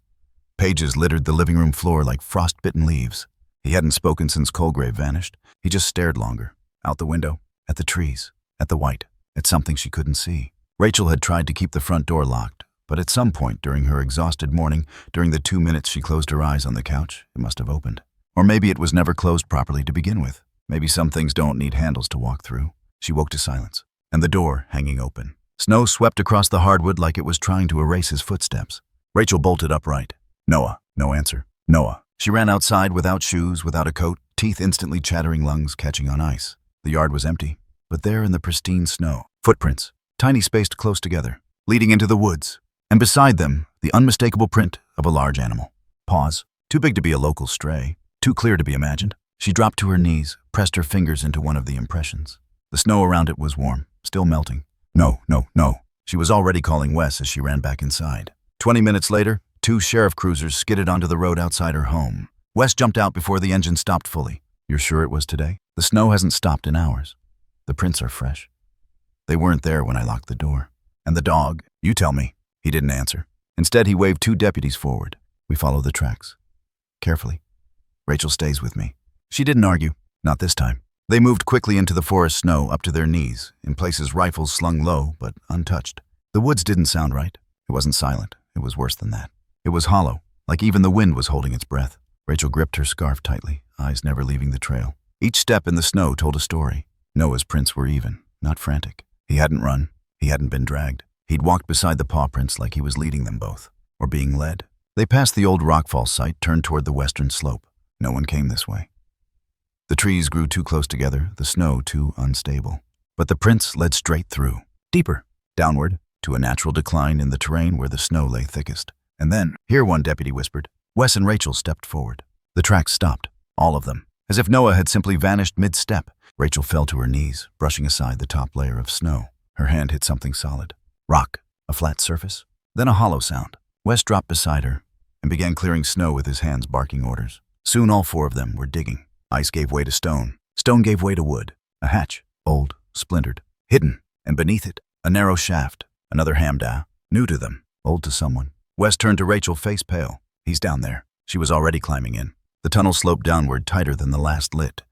Pages littered the living room floor like frost-bitten leaves. He hadn't spoken since Colgrave vanished. He just stared longer, out the window, at the trees, at the white, at something she couldn't see. Rachel had tried to keep the front door locked, but at some point during her exhausted morning, during the 2 minutes she closed her eyes on the couch, it must have opened. Or maybe it was never closed properly to begin with. Maybe some things don't need handles to walk through. She woke to silence, and the door hanging open. Snow swept across the hardwood like it was trying to erase his footsteps. Rachel bolted upright. Noah. No answer. Noah. She ran outside without shoes, without a coat, teeth instantly chattering, lungs catching on ice. The yard was empty, but there in the pristine snow, footprints, tiny spaced close together, leading into the woods, and beside them, the unmistakable print of a large animal. Paws, too big to be a local stray, too clear to be imagined. She dropped to her knees, pressed her fingers into one of the impressions. The snow around it was warm, still melting. No, no, no. She was already calling Wes as she ran back inside. 20 minutes later, 2 sheriff cruisers skidded onto the road outside her home. Wes jumped out before the engine stopped fully. You're sure it was today? The snow hasn't stopped in hours. The prints are fresh. They weren't there when I locked the door. And the dog? You tell me. He didn't answer. Instead, he waved 2 deputies forward. We follow the tracks. Carefully. Rachel stays with me. She didn't argue. Not this time. They moved quickly into the forest snow up to their knees, in places rifles slung low but untouched. The woods didn't sound right. It wasn't silent. It was worse than that. It was hollow, like even the wind was holding its breath. Rachel gripped her scarf tightly, eyes never leaving the trail. Each step in the snow told a story. Noah's prints were even, not frantic. He hadn't run. He hadn't been dragged. He'd walked beside the paw prints like he was leading them both, or being led. They passed the old rockfall site, turned toward the western slope. No one came this way. The trees grew too close together, the snow too unstable. But the prints led straight through, deeper, downward, to a natural decline in the terrain where the snow lay thickest. And then, here one deputy whispered. Wes and Rachel stepped forward. The tracks stopped, all of them, as if Noah had simply vanished mid-step. Rachel fell to her knees, brushing aside the top layer of snow. Her hand hit something solid. Rock, a flat surface, then a hollow sound. Wes dropped beside her and began clearing snow with his hands, barking orders. Soon all 4 of them were digging. Ice gave way to stone. Stone gave way to wood. A hatch, old, splintered, hidden, and beneath it, a narrow shaft, another hamdah, new to them, old to someone. Wes turned to Rachel, face pale. He's down there. She was already climbing in. The tunnel sloped downward tighter than the last lit,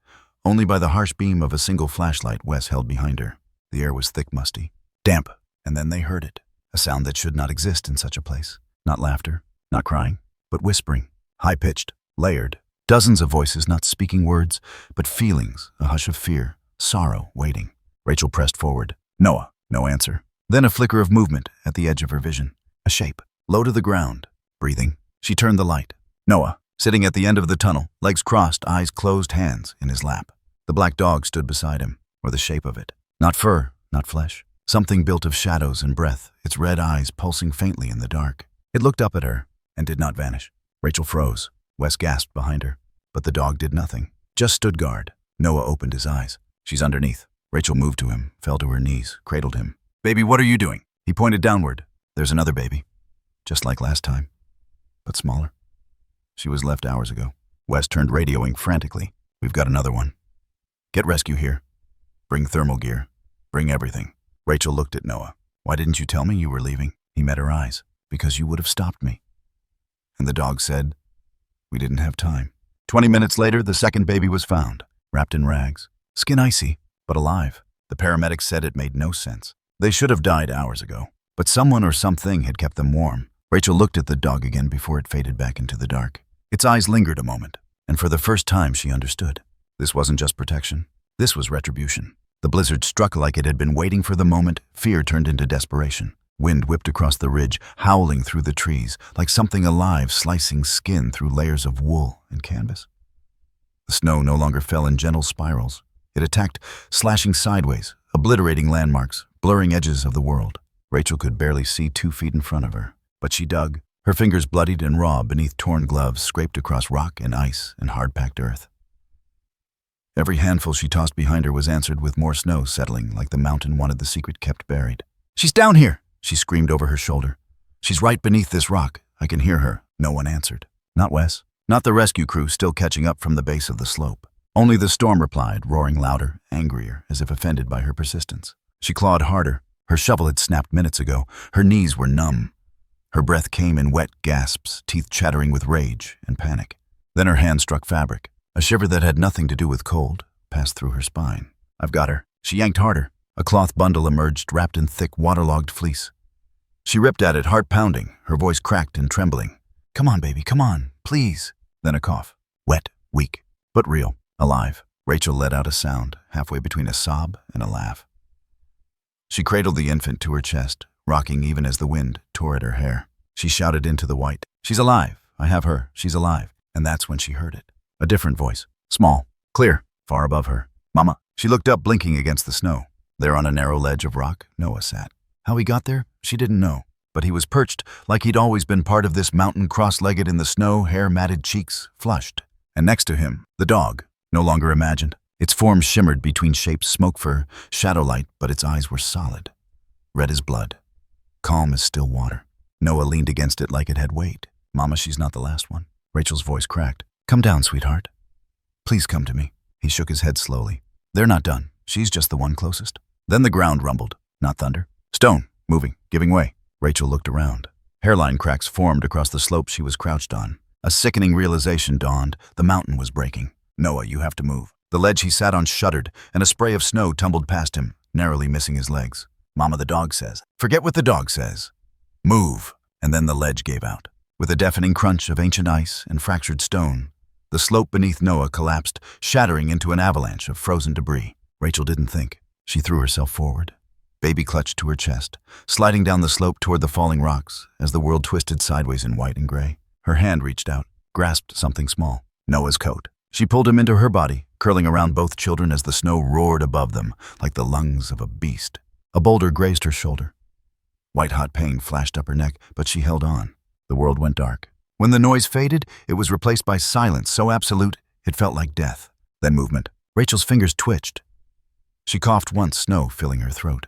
only by the harsh beam of a single flashlight Wes held behind her. The air was thick, musty, damp, and then they heard it. A sound that should not exist in such a place. Not laughter, not crying, but whispering, high-pitched, layered. Dozens of voices not speaking words, but feelings, a hush of fear, sorrow, waiting. Rachel pressed forward. Noah, no answer. Then a flicker of movement at the edge of her vision. A shape, low to the ground, breathing. She turned the light. Noah, sitting at the end of the tunnel, legs crossed, eyes closed, hands in his lap. The black dog stood beside him, or the shape of it. Not fur, not flesh. Something built of shadows and breath, its red eyes pulsing faintly in the dark. It looked up at her and did not vanish. Rachel froze. Wes gasped behind her, but the dog did nothing, just stood guard. Noah opened his eyes. She's underneath. Rachel moved to him, fell to her knees, cradled him. Baby, what are you doing? He pointed downward. There's another baby, just like last time, but smaller. She was left hours ago. Wes turned radioing frantically. We've got another one. Get rescue here. Bring thermal gear. Bring everything. Rachel looked at Noah. Why didn't you tell me you were leaving? He met her eyes. Because you would have stopped me. And the dog said, we didn't have time. 20 minutes later, the second baby was found, wrapped in rags, skin icy, but alive. The paramedics said it made no sense. They should have died hours ago, but someone or something had kept them warm. Rachel looked at the dog again before it faded back into the dark. Its eyes lingered a moment, and for the first time she understood. This wasn't just protection. This was retribution. The blizzard struck like it had been waiting for the moment. Fear turned into desperation. Wind whipped across the ridge, howling through the trees, like something alive slicing skin through layers of wool and canvas. The snow no longer fell in gentle spirals. It attacked, slashing sideways, obliterating landmarks, blurring edges of the world. Rachel could barely see 2 feet in front of her, but she dug. Her fingers bloodied and raw beneath torn gloves scraped across rock and ice and hard-packed earth. Every handful she tossed behind her was answered with more snow settling like the mountain wanted the secret kept buried. She's down here, she screamed over her shoulder. She's right beneath this rock. I can hear her. No one answered. Not Wes. Not the rescue crew still catching up from the base of the slope. Only the storm replied, roaring louder, angrier, as if offended by her persistence. She clawed harder. Her shovel had snapped minutes ago. Her knees were numb. Her breath came in wet gasps, teeth chattering with rage and panic. Then her hand struck fabric. A shiver that had nothing to do with cold passed through her spine. I've got her. She yanked harder. A cloth bundle emerged, wrapped in thick, waterlogged fleece. She ripped at it, heart pounding, her voice cracked and trembling. Come on, baby, come on, please. Then a cough. Wet, weak, but real, alive. Rachel let out a sound, halfway between a sob and a laugh. She cradled the infant to her chest, rocking even as the wind tore at her hair. She shouted into the white. She's alive. I have her. She's alive. And that's when she heard it. A different voice. Small. Clear. Far above her. Mama. She looked up, blinking against the snow. There on a narrow ledge of rock, Noah sat. How he got there, she didn't know. But he was perched like he'd always been part of this mountain, cross-legged in the snow, hair-matted cheeks, flushed. And next to him, the dog, no longer imagined. Its form shimmered between shapes, smoke fur, shadow light, but its eyes were solid. Red as blood. Calm as still water. Noah leaned against it like it had weight. Mama, she's not the last one. Rachel's voice cracked. Come down, sweetheart. Please come to me. He shook his head slowly. They're not done. She's just the one closest. Then the ground rumbled. Not thunder. Stone. Moving. Giving way. Rachel looked around. Hairline cracks formed across the slope she was crouched on. A sickening realization dawned. The mountain was breaking. Noah, you have to move. The ledge he sat on shuddered, and a spray of snow tumbled past him, narrowly missing his legs. Mama, the dog says. Forget what the dog says. Move. And then the ledge gave out. With a deafening crunch of ancient ice and fractured stone, the slope beneath Noah collapsed, shattering into an avalanche of frozen debris. Rachel didn't think. She threw herself forward. Baby clutched to her chest, sliding down the slope toward the falling rocks as the world twisted sideways in white and gray. Her hand reached out, grasped something small. Noah's coat. She pulled him into her body, curling around both children as the snow roared above them like the lungs of a beast. A boulder grazed her shoulder. White-hot pain flashed up her neck, but she held on. The world went dark. When the noise faded, it was replaced by silence so absolute it felt like death. Then movement. Rachel's fingers twitched. She coughed once, snow filling her throat.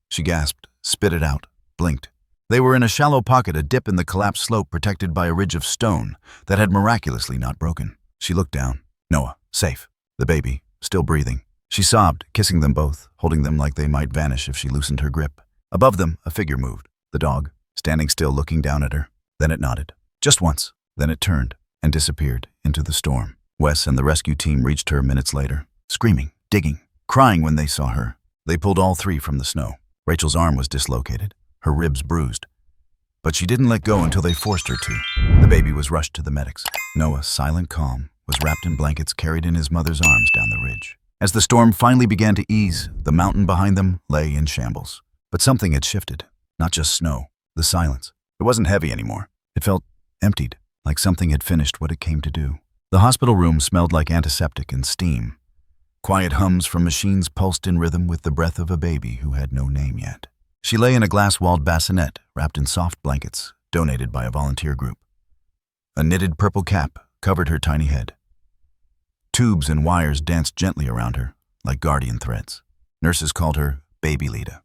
She gasped, spit it out, blinked. They were in a shallow pocket, a dip in the collapsed slope protected by a ridge of stone that had miraculously not broken. She looked down. Noah, safe. The baby, still breathing. She sobbed, kissing them both, holding them like they might vanish if she loosened her grip. Above them, a figure moved. The dog, standing still looking down at her. Then it nodded. Just once. Then it turned. and disappeared into the storm. Wes and the rescue team reached her minutes later, screaming, digging, crying when they saw her. They pulled all three from the snow. Rachel's arm was dislocated, her ribs bruised. But she didn't let go until they forced her to. The baby was rushed to the medics. Noah, silent calm, was wrapped in blankets carried in his mother's arms down the ridge. As the storm finally began to ease, the mountain behind them lay in shambles. But something had shifted. Not just snow, the silence. It wasn't heavy anymore. It felt emptied, like something had finished what it came to do. The hospital room smelled like antiseptic and steam. Quiet hums from machines pulsed in rhythm with the breath of a baby who had no name yet. She lay in a glass-walled bassinet, wrapped in soft blankets, donated by a volunteer group. A knitted purple cap covered her tiny head. Tubes and wires danced gently around her, like guardian threads. Nurses called her Baby Lita,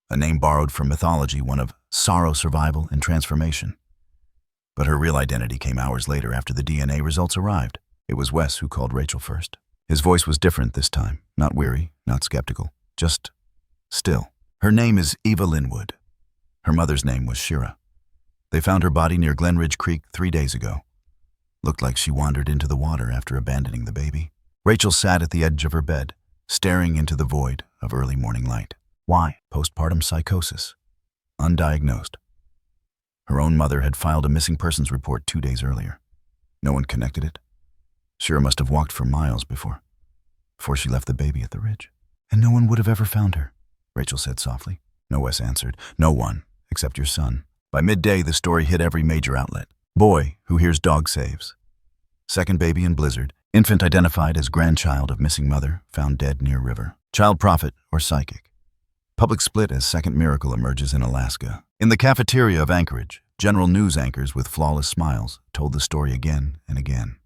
a name borrowed from mythology, one of sorrow, survival, and transformation. But her real identity came hours later after the DNA results arrived. It was Wes who called Rachel first. His voice was different this time, not weary, not skeptical, just still. Her name is Eva Linwood. Her mother's name was Shira. They found her body near Glenridge Creek 3 days ago. Looked like she wandered into the water after abandoning the baby. Rachel sat at the edge of her bed, staring into the void of early morning light. Why? Postpartum psychosis. Undiagnosed. Her own mother had filed a missing persons report 2 days earlier. No one connected it. Shira must have walked for miles before she left the baby at the ridge. And no one would have ever found her, Rachel said softly. No, Wes answered. No one, except your son. By midday, the story hit every major outlet. Boy who hears dog saves. Second baby in blizzard. Infant identified as grandchild of missing mother, found dead near river. Child prophet or psychic. Public split as second miracle emerges in Alaska. In the cafeteria of Anchorage, general news anchors with flawless smiles told the story again and again.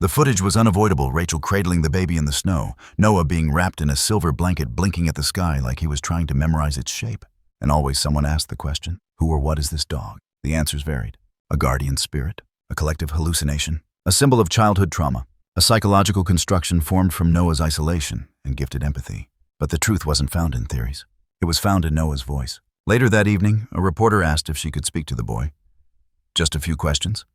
The footage was unavoidable, Rachel cradling the baby in the snow, Noah being wrapped in a silver blanket blinking at the sky like he was trying to memorize its shape. And always someone asked the question, who or what is this dog? The answers varied. A guardian spirit, a collective hallucination, a symbol of childhood trauma, a psychological construction formed from Noah's isolation and gifted empathy. But the truth wasn't found in theories. It was found in Noah's voice. Later that evening, a reporter asked if she could speak to the boy. Just a few questions?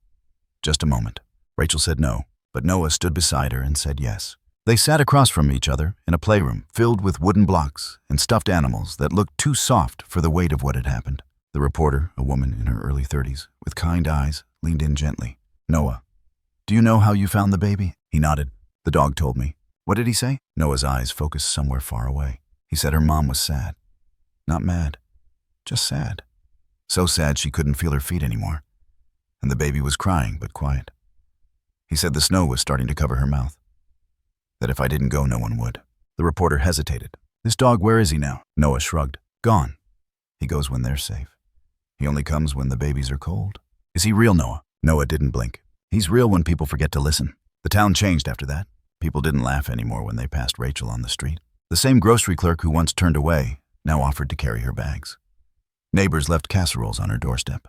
Just a moment. Rachel said no, but Noah stood beside her and said yes. They sat across from each other in a playroom filled with wooden blocks and stuffed animals that looked too soft for the weight of what had happened. The reporter, a woman in her early 30s, with kind eyes, leaned in gently. Noah, do you know how you found the baby? He nodded. The dog told me. What did he say? Noah's eyes focused somewhere far away. He said her mom was sad. Not mad, just sad. So sad she couldn't feel her feet anymore. And the baby was crying, but quiet. He said the snow was starting to cover her mouth. That if I didn't go, no one would. The reporter hesitated. This dog, where is he now? Noah shrugged. Gone. He goes when they're safe. He only comes when the babies are cold. Is he real, Noah? Noah didn't blink. He's real when people forget to listen. The town changed after that. People didn't laugh anymore when they passed Rachel on the street. The same grocery clerk who once turned away now offered to carry her bags. Neighbors left casseroles on her doorstep.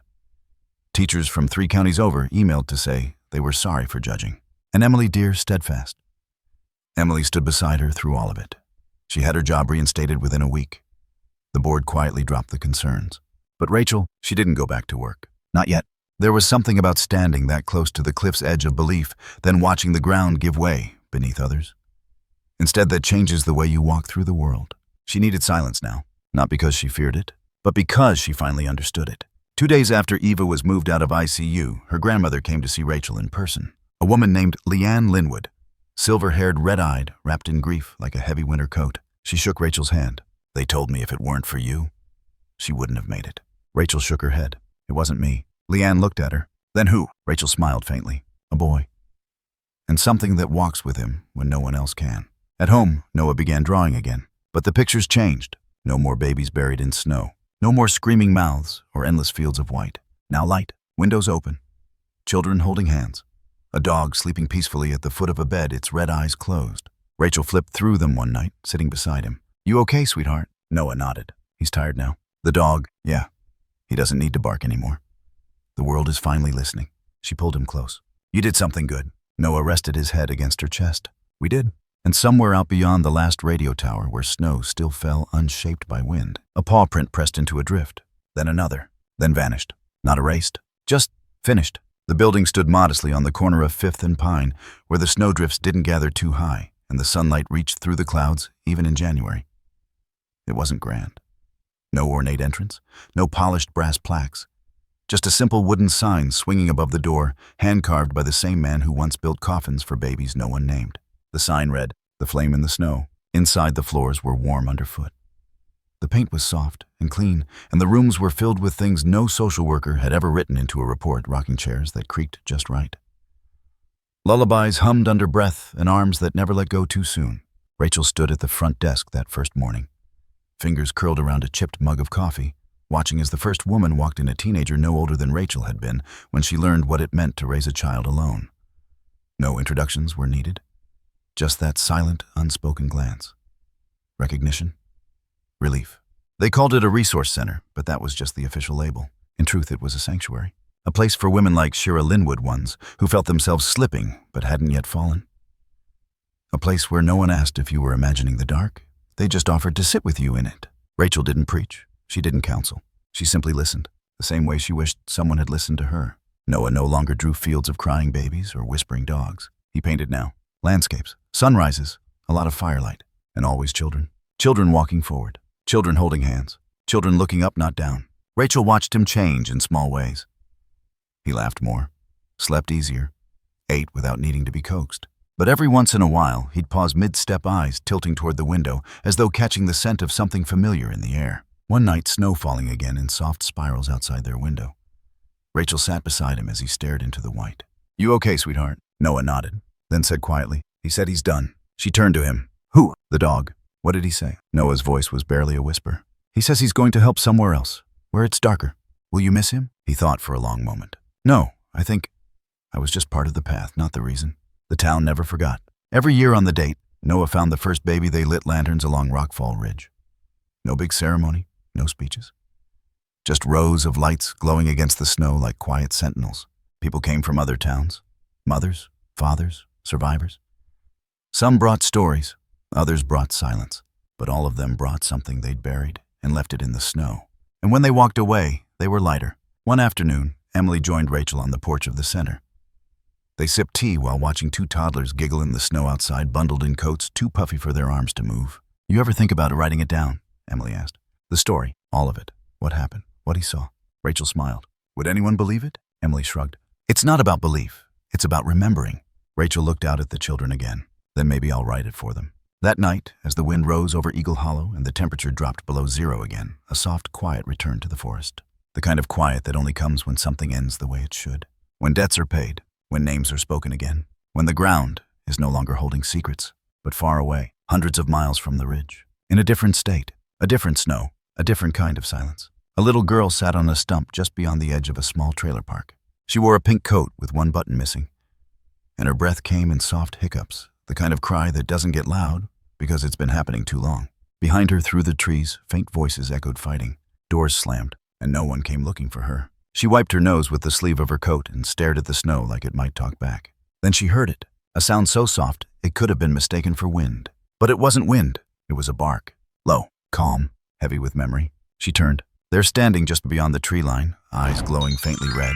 Teachers from 3 counties over emailed to say they were sorry for judging. And Emily Deere steadfast. Emily stood beside her through all of it. She had her job reinstated within a week. The board quietly dropped the concerns. But Rachel, she didn't go back to work. Not yet. There was something about standing that close to the cliff's edge of belief, then watching the ground give way beneath others. Instead, that changes the way you walk through the world. She needed silence now, not because she feared it, but because she finally understood it. 2 days after Eva was moved out of ICU, her grandmother came to see Rachel in person. A woman named Leanne Linwood, silver-haired, red-eyed, wrapped in grief like a heavy winter coat. She shook Rachel's hand. They told me if it weren't for you, she wouldn't have made it. Rachel shook her head. It wasn't me. Leanne looked at her. Then who? Rachel smiled faintly. A boy. And something that walks with him when no one else can. At home, Noah began drawing again. But the pictures changed. No more babies buried in snow. No more screaming mouths or endless fields of white. Now light, windows open, children holding hands. A dog sleeping peacefully at the foot of a bed, its red eyes closed. Rachel flipped through them one night, sitting beside him. You okay, sweetheart? Noah nodded. He's tired now. The dog, yeah. He doesn't need to bark anymore. The world is finally listening. She pulled him close. You did something good. Noah rested his head against her chest. We did. And somewhere out beyond the last radio tower where snow still fell unshaped by wind, a paw print pressed into a drift, then another, then vanished. Not erased, just finished. The building stood modestly on the corner of 5th and Pine, where the snowdrifts didn't gather too high, and the sunlight reached through the clouds, even in January. It wasn't grand. No ornate entrance, no polished brass plaques. Just a simple wooden sign swinging above the door, hand-carved by the same man who once built coffins for babies no one named. The sign read, "The Flame in the Snow." Inside, the floors were warm underfoot. The paint was soft and clean, and the rooms were filled with things no social worker had ever written into a report, rocking chairs that creaked just right. Lullabies hummed under breath and arms that never let go too soon. Rachel stood at the front desk that first morning, fingers curled around a chipped mug of coffee, watching as the first woman walked in, a teenager no older than Rachel had been when she learned what it meant to raise a child alone. No introductions were needed, just that silent, unspoken glance. Recognition. Relief. They called it a resource center, but that was just the official label. In truth, it was a sanctuary. A place for women like Shira Linwood ones, who felt themselves slipping but hadn't yet fallen. A place where no one asked if you were imagining the dark. They just offered to sit with you in it. Rachel didn't preach. She didn't counsel. She simply listened, the same way she wished someone had listened to her. Noah no longer drew fields of crying babies or whispering dogs. He painted now. Landscapes, sunrises, a lot of firelight, and always children. Children walking forward. Children holding hands. Children looking up, not down. Rachel watched him change in small ways. He laughed more, slept easier, ate without needing to be coaxed. But every once in a while, he'd pause mid-step, eyes tilting toward the window, as though catching the scent of something familiar in the air. One night, snow falling again in soft spirals outside their window. Rachel sat beside him as he stared into the white. "You okay, sweetheart?" Noah nodded, then said quietly, "He said he's done." She turned to him. "Who?" "The dog." "What did he say?" Noah's voice was barely a whisper. "He says he's going to help somewhere else, where it's darker." "Will you miss him?" He thought for a long moment. "No, I think I was just part of the path, not the reason." The town never forgot. Every year on the date, Noah found the first baby. They lit lanterns along Rockfall Ridge. No big ceremony, no speeches. Just rows of lights glowing against the snow like quiet sentinels. People came from other towns. Mothers, fathers, survivors. Some brought stories. Others brought silence, but all of them brought something they'd buried and left it in the snow. And when they walked away, they were lighter. One afternoon, Emily joined Rachel on the porch of the center. They sipped tea while watching two toddlers giggle in the snow outside, bundled in coats too puffy for their arms to move. "You ever think about writing it down?" Emily asked. "The story, all of it. What happened, what he saw." Rachel smiled. "Would anyone believe it?" Emily shrugged. "It's not about belief. It's about remembering." Rachel looked out at the children again. "Then maybe I'll write it for them." That night, as the wind rose over Eagle Hollow and the temperature dropped below zero again, a soft quiet returned to the forest. The kind of quiet that only comes when something ends the way it should. When debts are paid, when names are spoken again, when the ground is no longer holding secrets, but far away, hundreds of miles from the ridge. In a different state, a different snow, a different kind of silence. A little girl sat on a stump just beyond the edge of a small trailer park. She wore a pink coat with one button missing, and her breath came in soft hiccups, the kind of cry that doesn't get loud because it's been happening too long. Behind her, through the trees, faint voices echoed fighting. Doors slammed, and no one came looking for her. She wiped her nose with the sleeve of her coat and stared at the snow like it might talk back. Then she heard it, a sound so soft it could have been mistaken for wind. But it wasn't wind, it was a bark. Low, calm, heavy with memory. She turned. There, standing just beyond the tree line, eyes glowing faintly red,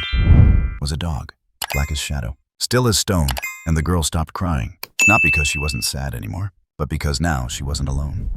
was a dog, black as shadow, still as stone, and the girl stopped crying. Not because she wasn't sad anymore, but because now she wasn't alone.